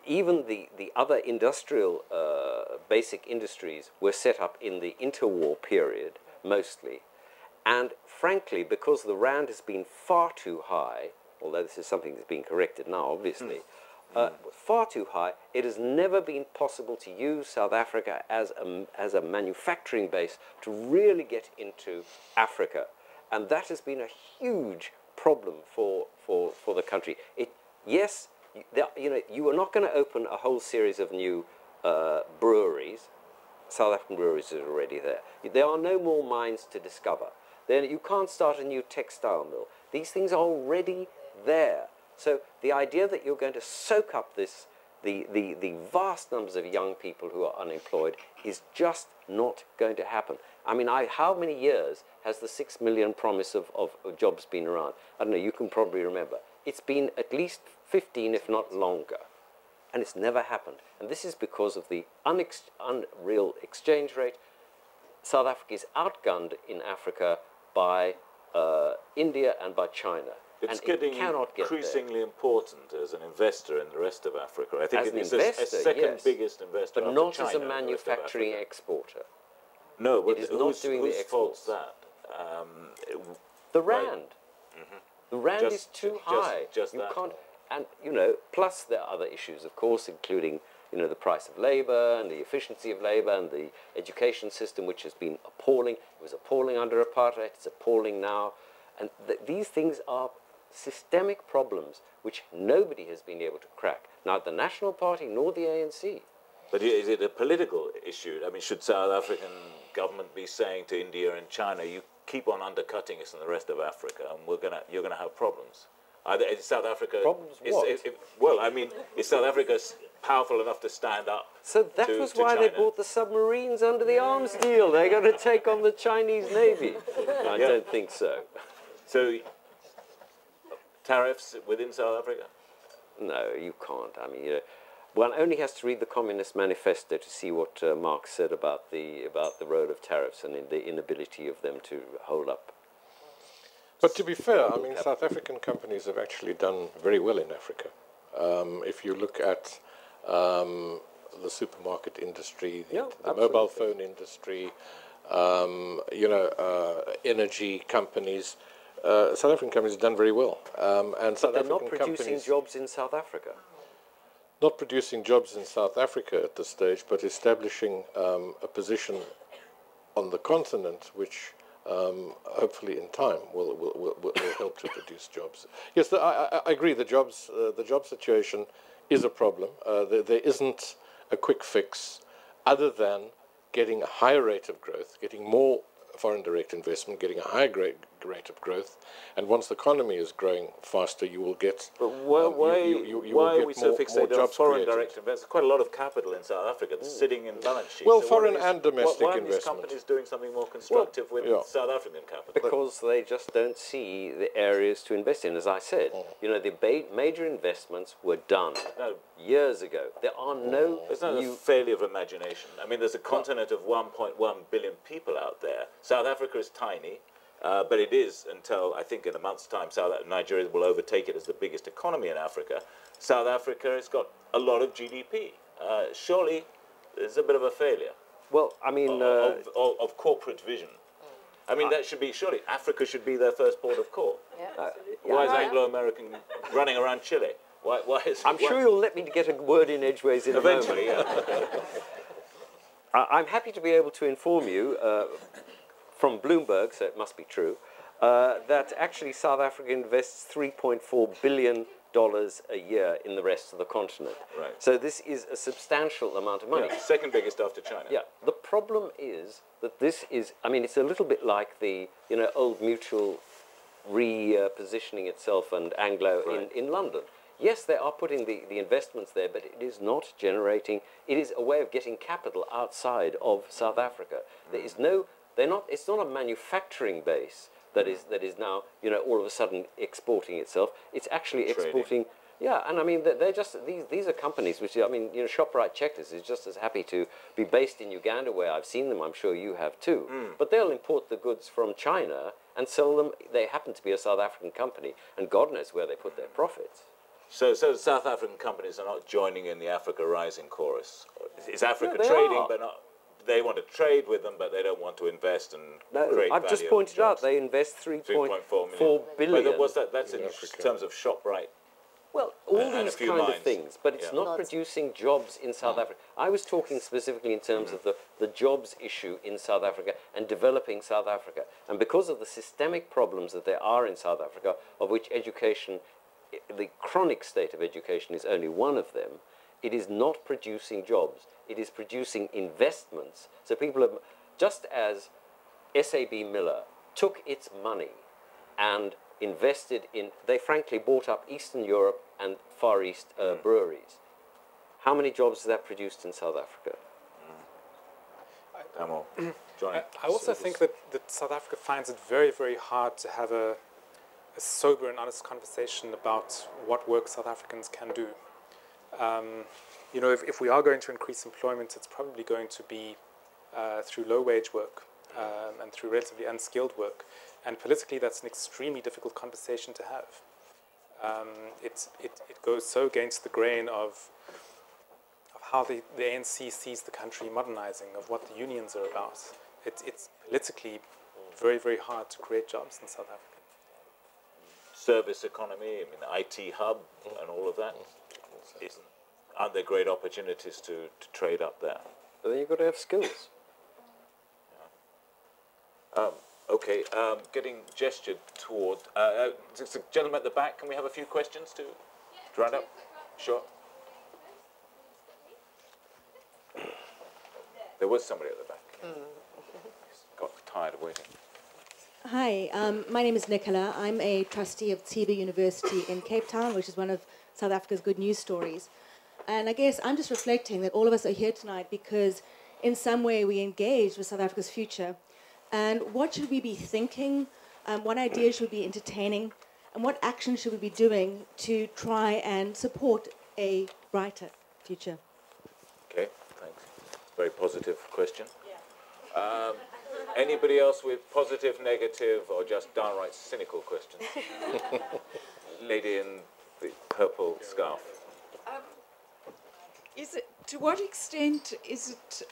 Even the other industrial basic industries were set up in the interwar period, mostly. And frankly, because the rand has been far too high, although this is something that's being corrected now, obviously, far too high, it has never been possible to use South Africa as a manufacturing base to really get into Africa. And that has been a huge problem for the country. Yes, you are not going to open a whole series of new breweries. South African breweries are already there. There are no more mines to discover. Then you can't start a new textile mill. These things are already there. So the idea that you're going to soak up the vast numbers of young people who are unemployed is just not going to happen. I mean, how many years has the 6 million promise of jobs been around? I don't know, you can probably remember. It's been at least 15, if not longer. And it's never happened. And this is because of the unreal exchange rate. South Africa is outgunned in Africa by India and by China. It's getting increasingly important as an investor in the rest of Africa. I think it's a second biggest investor, but not China, as a manufacturing exporter. No, but it is not doing the exports. That? The rand. The rand is too high. Just you that. can't, and plus there are other issues, of course, including the price of labor and the efficiency of labor and the education system, which has been appalling. It was appalling under apartheid. It's appalling now. And these things are systemic problems which nobody has been able to crack. Neither the National Party nor the ANC. But is it a political issue? I mean, should South African government be saying to India and China, you keep on undercutting us and the rest of Africa, and you're gonna have problems? Is South Africa Problems what? Is South Africa powerful enough to stand up? So that was why they bought the submarines under the arms deal. They're going to take on the Chinese Navy. I don't think so. So tariffs within South Africa? No, you can't. I mean, one only has to read the Communist Manifesto to see what Marx said about the road of tariffs and the inability of them to hold up. But to be fair, I mean, South African companies have actually done very well in Africa. If you look at the supermarket industry, the mobile phone industry, energy companies, South African companies have done very well. And South they're not African producing jobs in South Africa. Not producing jobs in South Africa at this stage, but establishing a position on the continent which hopefully in time will help to produce jobs. Yes, I agree. The job situation is a problem. There isn't a quick fix other than getting a higher rate of growth, getting more foreign direct investment, getting a higher rate of growth, and once the economy is growing faster, you will get. But why are we so fixated on foreign direct investment? There's quite a lot of capital in South Africa that's sitting in balance sheets. Well, so foreign and domestic why investment. Why are these companies doing something more constructive with South African capital? Because they just don't see the areas to invest in. As I said, the major investments were done years ago. There are There's no failure of imagination. I mean, there's a continent of 1.1 billion people out there. South Africa is tiny, but it is until, I think in a month's time, Nigeria will overtake it as the biggest economy in Africa. South Africa has got a lot of GDP. Surely there's a bit of a failure. Well, I mean... of corporate vision. I mean, that should be, surely Africa should be their first port of call. Why is Anglo-American running around Chile? Why is? I'm sure you'll let me get a word in edgeways in eventually, a moment. I'm happy to be able to inform you from Bloomberg, so it must be true, that actually South Africa invests $3.4 billion a year in the rest of the continent. Right. So this is a substantial amount of money. Yeah, second biggest after China. Yeah. The problem is that this is, I mean, it's a little bit like the, Old Mutual repositioning itself and Anglo in London. Yes, they are putting the investments there, but it is not generating, it is a way of getting capital outside of South Africa. There is no, it's not a manufacturing base that is now, all of a sudden exporting itself. It's actually exporting, and I mean, they're just, these are companies which, I mean, ShopRite Checkers is just as happy to be based in Uganda, where I've seen them, I'm sure you have too. But they'll import the goods from China and sell them. They happen to be a South African company, and God knows where they put their profits. So South African companies are not joining in the Africa Rising chorus. Is Africa trading, but not? They want to trade with them, but they don't want to invest and create value. I've just pointed out they invest $3.4 billion. But what's that? That's in terms of ShopRite. Well, all these kind of things, but it's not producing jobs in South Africa. I was talking specifically in terms of the jobs issue in South Africa and developing South Africa. And because of the systemic problems that there are in South Africa, of which education, the chronic state of education is only one of them, it is not producing jobs. It is producing investments. So people have, just as SAB Miller took its money and invested in, they frankly bought up Eastern Europe and Far East breweries. How many jobs has that produced in South Africa? I also think that South Africa finds it very, very hard to have a sober and honest conversation about what work South Africans can do. If we are going to increase employment, it's probably going to be through low-wage work and through relatively unskilled work. And politically, that's an extremely difficult conversation to have. It goes so against the grain of how the ANC sees the country modernizing, of what the unions are about. It's politically very, very hard to create jobs in South Africa. Service economy, I mean, IT hub and all of that isn't. aren't there great opportunities to trade up there? But then you've got to have skills. Okay, getting gestured toward. There's a gentleman at the back. Can we have a few questions to round up? Sure. There was somebody at the back. Got tired of waiting. Hi, my name is Nicola. I'm a trustee of Tshilo University in Cape Town, which is one of South Africa's good news stories. And I guess I'm just reflecting that all of us are here tonight because in some way we engage with South Africa's future. And what should we be thinking? What ideas should we be entertaining? And what action should we be doing to try and support a brighter future? Okay, thanks. Very positive question. Yeah. Anybody else with positive, negative, or just downright cynical questions? Lady in the purple scarf. To what extent is it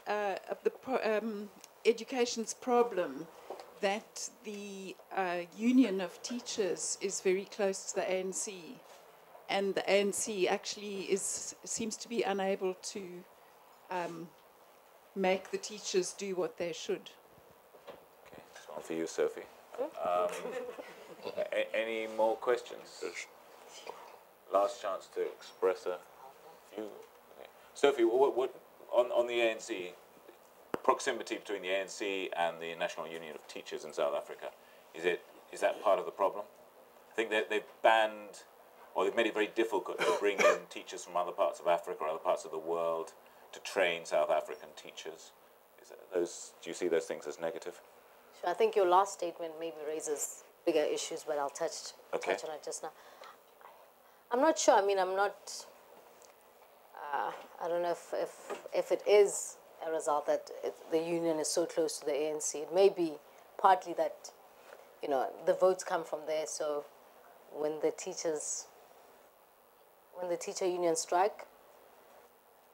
education's problem that the Union of Teachers is very close to the ANC, and the ANC actually seems to be unable to make the teachers do what they should? Okay, this one for you, Sophie. Any more questions? Last chance to express a few. Okay. Sophie, what on the ANC? Proximity between the ANC and the National Union of Teachers in South Africa, is that part of the problem? I think that they've banned, or they've made it very difficult to bring in teachers from other parts of Africa or other parts of the world to train South African teachers. Do you see those things as negative? Sure, I think your last statement maybe raises bigger issues, but I'll touch on it just now. I'm not sure. I mean, I'm not. I don't know if it is a result that the union is so close to the ANC. It may be partly that, the votes come from there. So when the teacher unions strike,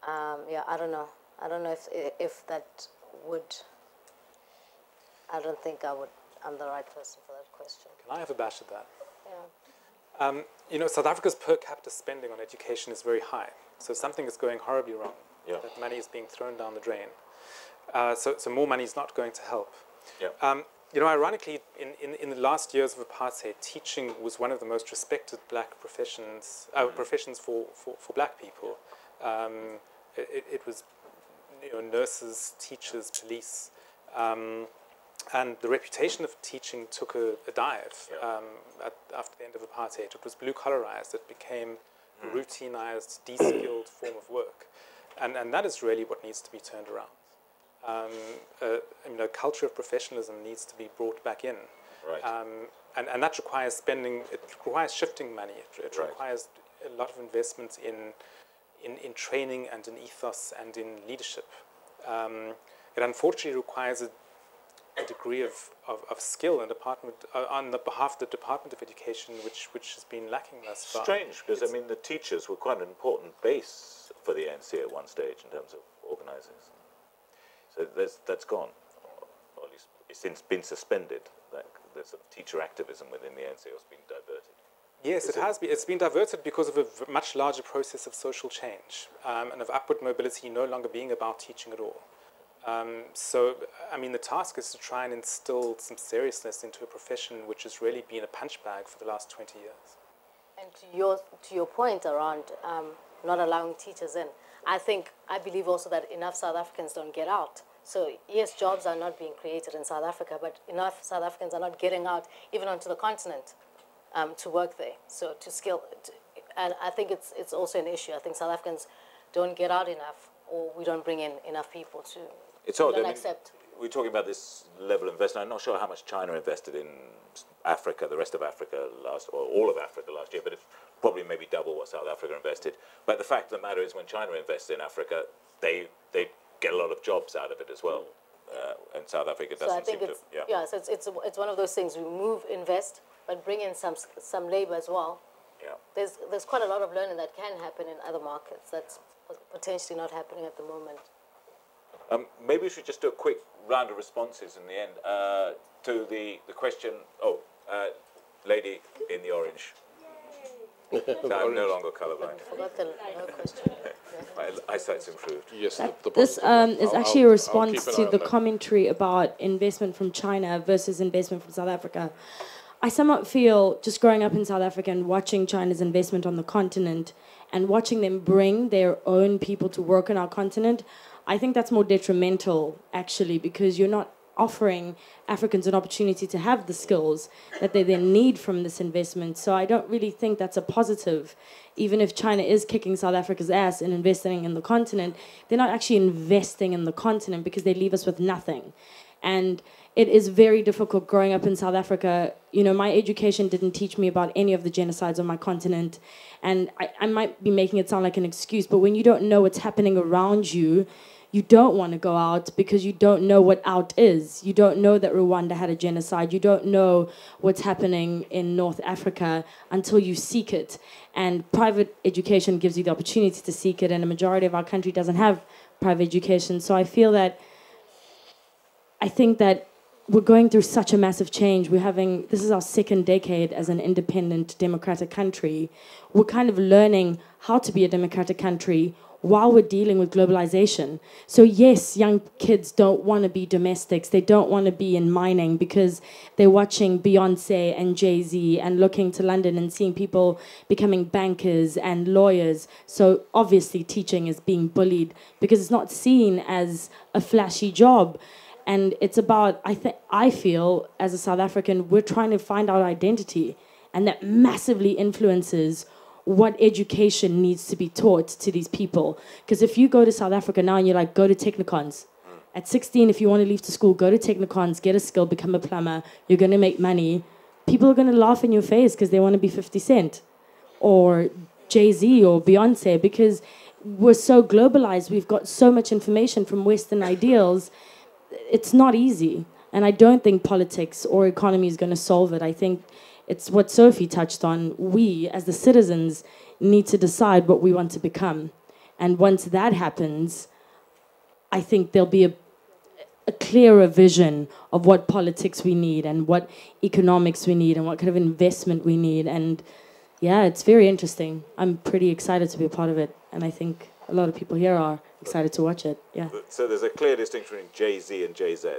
I don't know. I don't know if that would. I don't think I'm the right person for that question. Can I have a bash at that? Yeah. South Africa's per capita spending on education is very high. So something is going horribly wrong. Yeah. That money is being thrown down the drain. So more money is not going to help. Yeah. Ironically, in the last years of apartheid, teaching was one of the most respected black professions for black people. It was nurses, teachers, police. And the reputation of teaching took a dive after the end of apartheid. It was blue-collarized. It became a routinized, de-skilled form of work. And that is really what needs to be turned around. A culture of professionalism needs to be brought back in. Right. And that requires spending, it requires shifting money. It Right. requires a lot of investment in training and in ethos and in leadership. It unfortunately requires a degree of skill and on the behalf of the Department of Education, which has been lacking thus far. Strange, because the teachers were quite an important base for the ANC at one stage in terms of organising. So that's gone, or at least it's since been suspended. There's sort of teacher activism within the ANC has been diverted. Yes, it has been. It's been diverted because of a much larger process of social change and of upward mobility no longer being about teaching at all. The task is to try and instill some seriousness into a profession which has really been a punch bag for the last 20 years. And to your point around not allowing teachers in, I believe also that enough South Africans don't get out. So yes, jobs are not being created in South Africa, but enough South Africans are not getting out even onto the continent to work there. So and I think it's also an issue. I think South Africans don't get out enough, or we don't bring in enough people to. It's odd. Accept. We're talking about this level of investment. I'm not sure how much China invested in Africa, the rest of Africa or all of Africa last year, but it's probably maybe double what South Africa invested. But the fact of the matter is, when China invests in Africa, they get a lot of jobs out of it as well. And South Africa doesn't seem to. So it's one of those things. We invest, but bring in some labor as well. Yeah. There's quite a lot of learning that can happen in other markets that's potentially not happening at the moment. Maybe we should just do a quick round of responses in the end to the question. Lady in the orange. So I'm no longer colourblind. I forgot the question. My eyesight's improved. Yes, This is actually a response to the commentary about investment from China versus investment from South Africa. I somewhat feel, just growing up in South Africa and watching China's investment on the continent and watching them bring their own people to work on our continent, I think that's more detrimental, actually, because you're not offering Africans an opportunity to have the skills that they then need from this investment. So I don't really think that's a positive. Even if China is kicking South Africa's ass and investing in the continent, they're not actually investing in the continent because they leave us with nothing. And it is very difficult growing up in South Africa. You know, my education didn't teach me about any of the genocides on my continent. And I might be making it sound like an excuse, but when you don't know what's happening around you, you don't want to go out because you don't know what out is. You don't know that Rwanda had a genocide. You don't know what's happening in North Africa until you seek it. And private education gives you the opportunity to seek it, and a majority of our country doesn't have private education. So I think that we're going through such a massive change. This is our second decade as an independent democratic country. We're kind of learning how to be a democratic country while we're dealing with globalization. So yes, young kids don't want to be domestics. They don't want to be in mining because they're watching Beyonce and Jay-Z and looking to London and seeing people becoming bankers and lawyers. So obviously teaching is being bullied because it's not seen as a flashy job. And it's about, I feel, as a South African, we're trying to find our identity. And that massively influences what education needs to be taught to these people. Because if you go to South Africa now and you're like, go to Technicons. At 16, if you want to leave to school, go to Technicons, get a skill, become a plumber. You're going to make money. People are going to laugh in your face because they want to be 50 Cent or Jay-Z or Beyonce, because we're so globalized. We've got so much information from Western ideals. It's not easy. And I don't think politics or economy is going to solve it. I think it's what Sophie touched on. We, as the citizens, need to decide what we want to become. And once that happens, I think there'll be a clearer vision of what politics we need and what economics we need and what kind of investment we need. And yeah, it's very interesting. I'm pretty excited to be a part of it. And I think a lot of people here are excited to watch it. Yeah. So there's a clear distinction between Jay-Z and Jay-Z.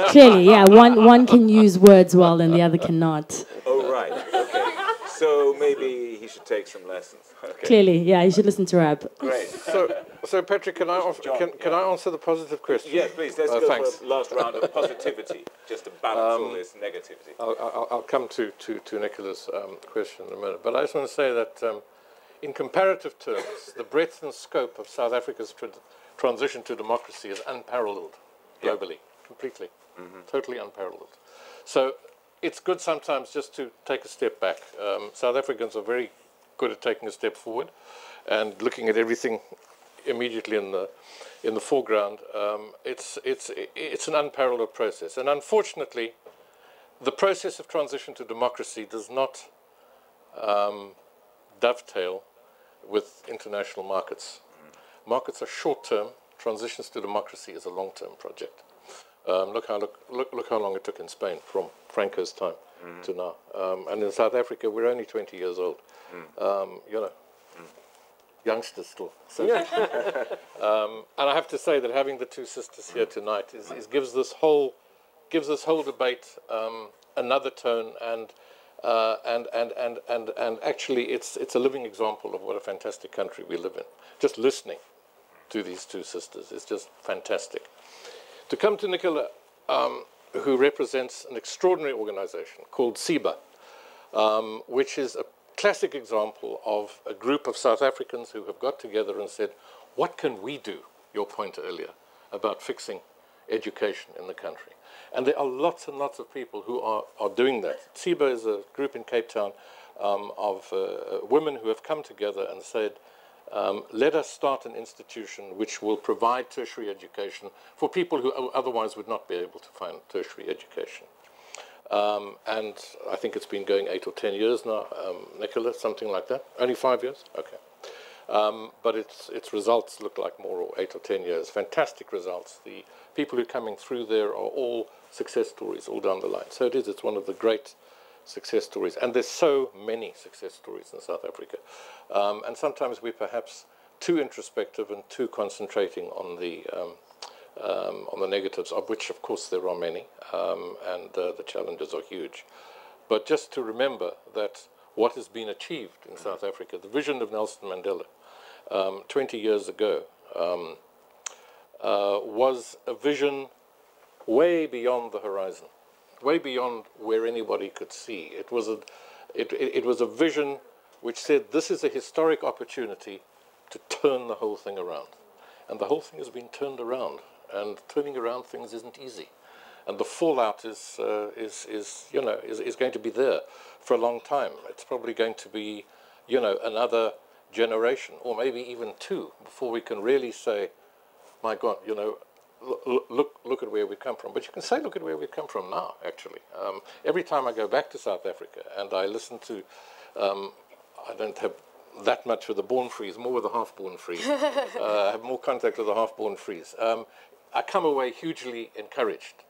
Clearly, yeah. One can use words well and the other cannot. Oh, right. Okay. So maybe he should take some lessons. Okay. Clearly, yeah. You should listen to rap. Great. So Patrick, can I answer the positive question? Yes, please. Let's go for a last round of positivity, just to balance all this negativity. I'll come to Nicola's question in a minute. But I just want to say that in comparative terms, the breadth and scope of South Africa's transition to democracy is unparalleled globally. Completely, totally unparalleled. So it's good sometimes just to take a step back. South Africans are very good at taking a step forward and looking at everything immediately in the foreground. It's an unparalleled process, and unfortunately, the process of transition to democracy does not dovetail with international markets. Markets are short-term. Transitions to democracy is a long-term project. Look how long it took in Spain from Franco's time to now. And in South Africa, we're only 20 years old. Youngsters still. So, and I have to say that having the two sisters here tonight gives this whole debate another tone, and actually it's a living example of what a fantastic country we live in. Just listening to these two sisters is just fantastic. To come to Nicola, who represents an extraordinary organization called CIBA, which is a classic example of a group of South Africans who have got together and said, what can we do, your point earlier, about fixing education in the country? And there are lots and lots of people who are doing that. CIBA is a group in Cape Town of women who have come together and said, let us start an institution which will provide tertiary education for people who otherwise would not be able to find tertiary education. And I think it's been going 8 or 10 years now, Nicola, something like that. Only 5 years? Okay. But its results look like more, or 8 or 10 years. Fantastic results. The people who are coming through there are all success stories all down the line. So it's one of the great success stories. And there's so many success stories in South Africa. And sometimes we perhaps too introspective and too concentrating on the negatives, of which, of course, there are many, and the challenges are huge. But just to remember that what has been achieved in South Africa, the vision of Nelson Mandela 20 years ago, was a vision way beyond the horizon, way beyond where anybody could see. It was a vision which said this is a historic opportunity to turn the whole thing around. And the whole thing has been turned around, and turning around things isn't easy. And the fallout is going to be there for a long time. It's probably going to be, another generation, or maybe even two, before we can really say, my God, look at where we've come from. But you can say, look at where we've come from now, actually. Every time I go back to South Africa and I listen to, I don't have that much with the born frees, more with the half-born frees. I have more contact with the half-born frees. I come away hugely encouraged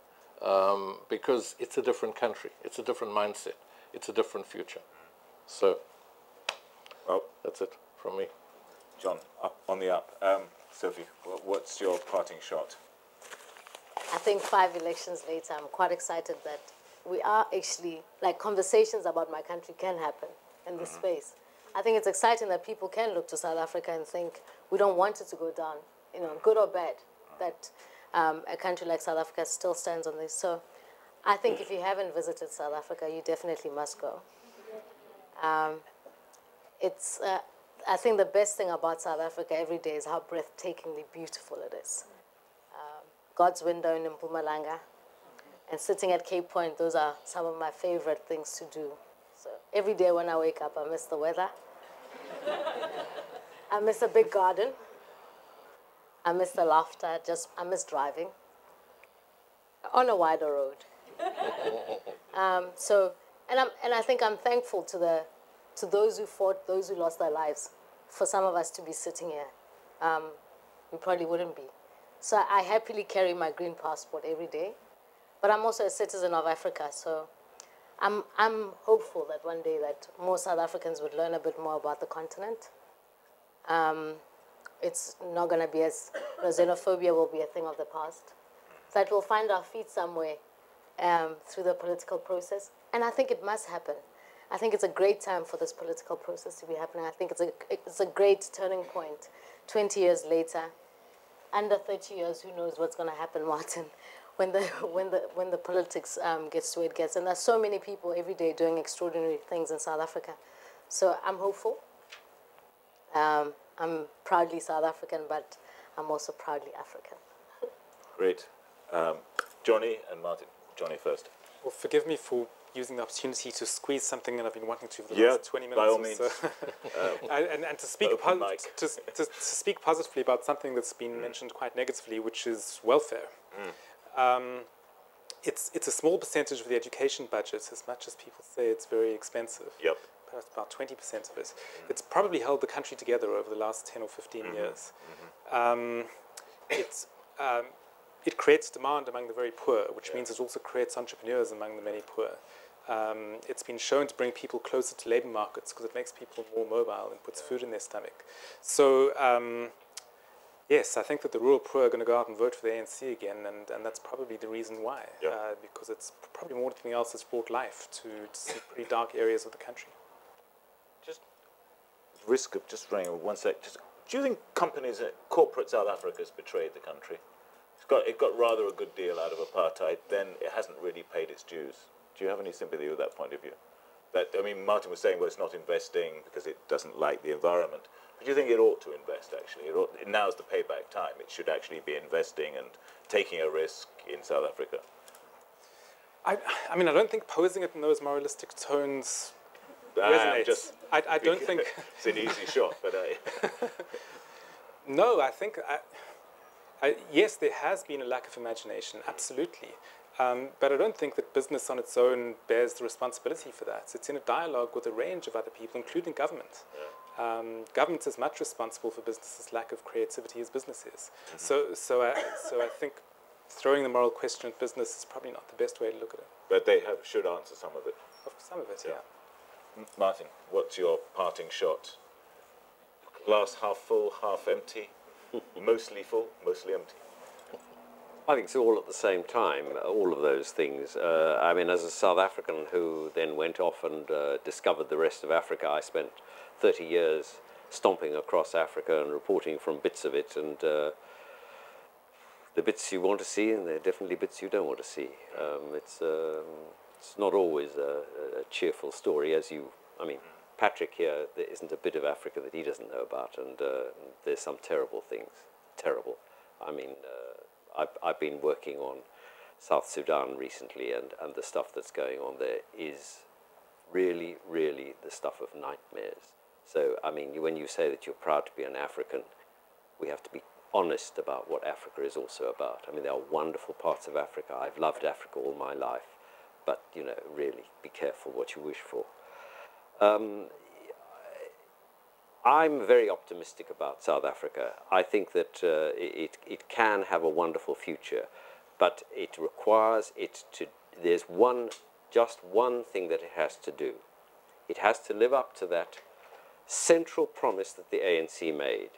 because it's a different country. It's a different mindset. It's a different future. So, well, that's it from me. John, on the up. Sophie, what's your parting shot? I think 5 elections later, I'm quite excited that we are actually, conversations about my country can happen in this space. I think it's exciting that people can look to South Africa and think we don't want it to go down, good or bad, that a country like South Africa still stands on this. So I think if you haven't visited South Africa, you definitely must go. I think the best thing about South Africa every day is how breathtakingly beautiful it is. God's window in Mpumalanga and sitting at Cape Point, those are some of my favorite things to do. So every day when I wake up, I miss the weather. I miss a big garden. I miss the laughter. I miss driving on a wider road. And I think I'm thankful to those who fought, those who lost their lives. For some of us to be sitting here, we probably wouldn't be. So I happily carry my green passport every day, but I'm also a citizen of Africa. So I'm hopeful that one day that more South Africans would learn a bit more about the continent. It's not going to be xenophobia will be a thing of the past. That we'll find our feet somewhere through the political process. And I think it must happen. I think it's a great time for this political process to be happening. I think it's a great turning point. 20 years later, under 30 years, who knows what's going to happen, Martin, when the politics gets to where it gets. And there's so many people every day doing extraordinary things in South Africa. So I'm hopeful. I'm proudly South African, but I'm also proudly African. Great. Johnny and Martin. Johnny first. Well, forgive me for using the opportunity to squeeze something that I've been wanting to for the last 20 minutes. By all means. So. And to speak positively about something that's been mentioned quite negatively, which is welfare. It's a small percentage of the education budget, as much as people say it's very expensive. Yep. Perhaps about 20% of it. It's probably held the country together over the last 10 or 15 years. It creates demand among the very poor, which means it also creates entrepreneurs among the many poor. It's been shown to bring people closer to labor markets because it makes people more mobile and puts food in their stomach. So, yes, I think that the rural poor are going to go out and vote for the ANC again, and that's probably the reason why, because it's probably more than anything else that's brought life to some pretty dark areas of the country. Just risk of just running 1 sec. Do you think corporate South Africa has betrayed the country? It got rather a good deal out of apartheid, then it hasn't really paid its dues. Do you have any sympathy with that point of view? Martin was saying, well, it's not investing because it doesn't like the environment. But do you think it ought to invest, actually? Now's the payback time. It should actually be investing and taking a risk in South Africa. I don't think posing it in those moralistic tones resonates. I don't think... It's an easy shot, but... No, I think... yes, there has been a lack of imagination, absolutely. But I don't think that business on its own bears the responsibility for that. It's in a dialogue with a range of other people, including government. Government is much responsible for business's lack of creativity as business is. So I think throwing the moral question at business is probably not the best way to look at it. But they should answer some of it. Some of it, yeah. Martin, what's your parting shot? Glass half full, half empty, mostly full, mostly empty? I think it's all at the same time, all of those things. I mean, as a South African who then went off and discovered the rest of Africa, I spent 30 years stomping across Africa and reporting from bits of it, and the bits you want to see, and there are definitely bits you don't want to see. It's not always a cheerful story, I mean, Patrick here, there isn't a bit of Africa that he doesn't know about, and there's some terrible things, terrible. I mean, I've been working on South Sudan recently, and the stuff that's going on there is really, really the stuff of nightmares. So, I mean, when you say that you're proud to be an African, we have to be honest about what Africa is also about. I mean, there are wonderful parts of Africa. I've loved Africa all my life, but, you know, really be careful what you wish for. I'm very optimistic about South Africa. I think that it can have a wonderful future, but it requires it to, there's just one thing that it has to do. It has to live up to that central promise that the ANC made,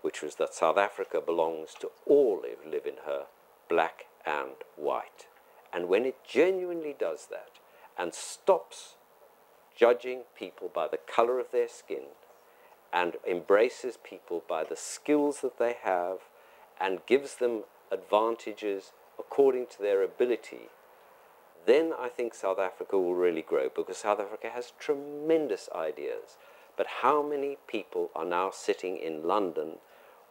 which was that South Africa belongs to all who live in her, black and white. And when it genuinely does that and stops judging people by the color of their skin and embraces people by the skills that they have and gives them advantages according to their ability, then I think South Africa will really grow, because South Africa has tremendous ideas. But how many people are now sitting in London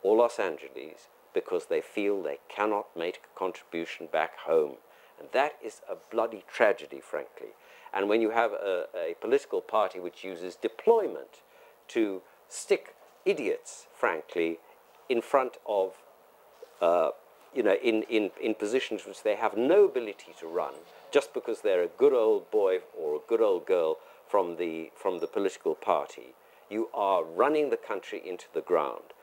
or Los Angeles because they feel they cannot make a contribution back home? And that is a bloody tragedy, frankly. And when you have a political party which uses deployment to stick idiots, frankly, in front of, in positions which they have no ability to run, just because they're a good old boy or a good old girl from the political party, you are running the country into the ground.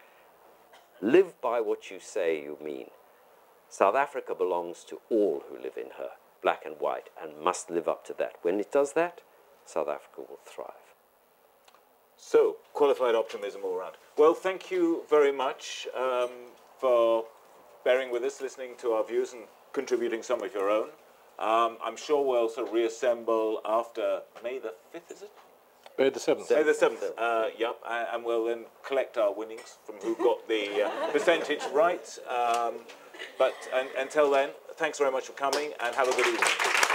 Live by what you say you mean. South Africa belongs to all who live in her, black and white, and must live up to that. When it does that, South Africa will thrive. So, qualified optimism all round. Well, thank you very much for bearing with us, listening to our views and contributing some of your own. I'm sure we'll sort of reassemble after May the 5th, is it? May the 7th. May the 7th, yep, and we'll then collect our winnings from who got the percentage right. But until then, thanks very much for coming, and have a good evening.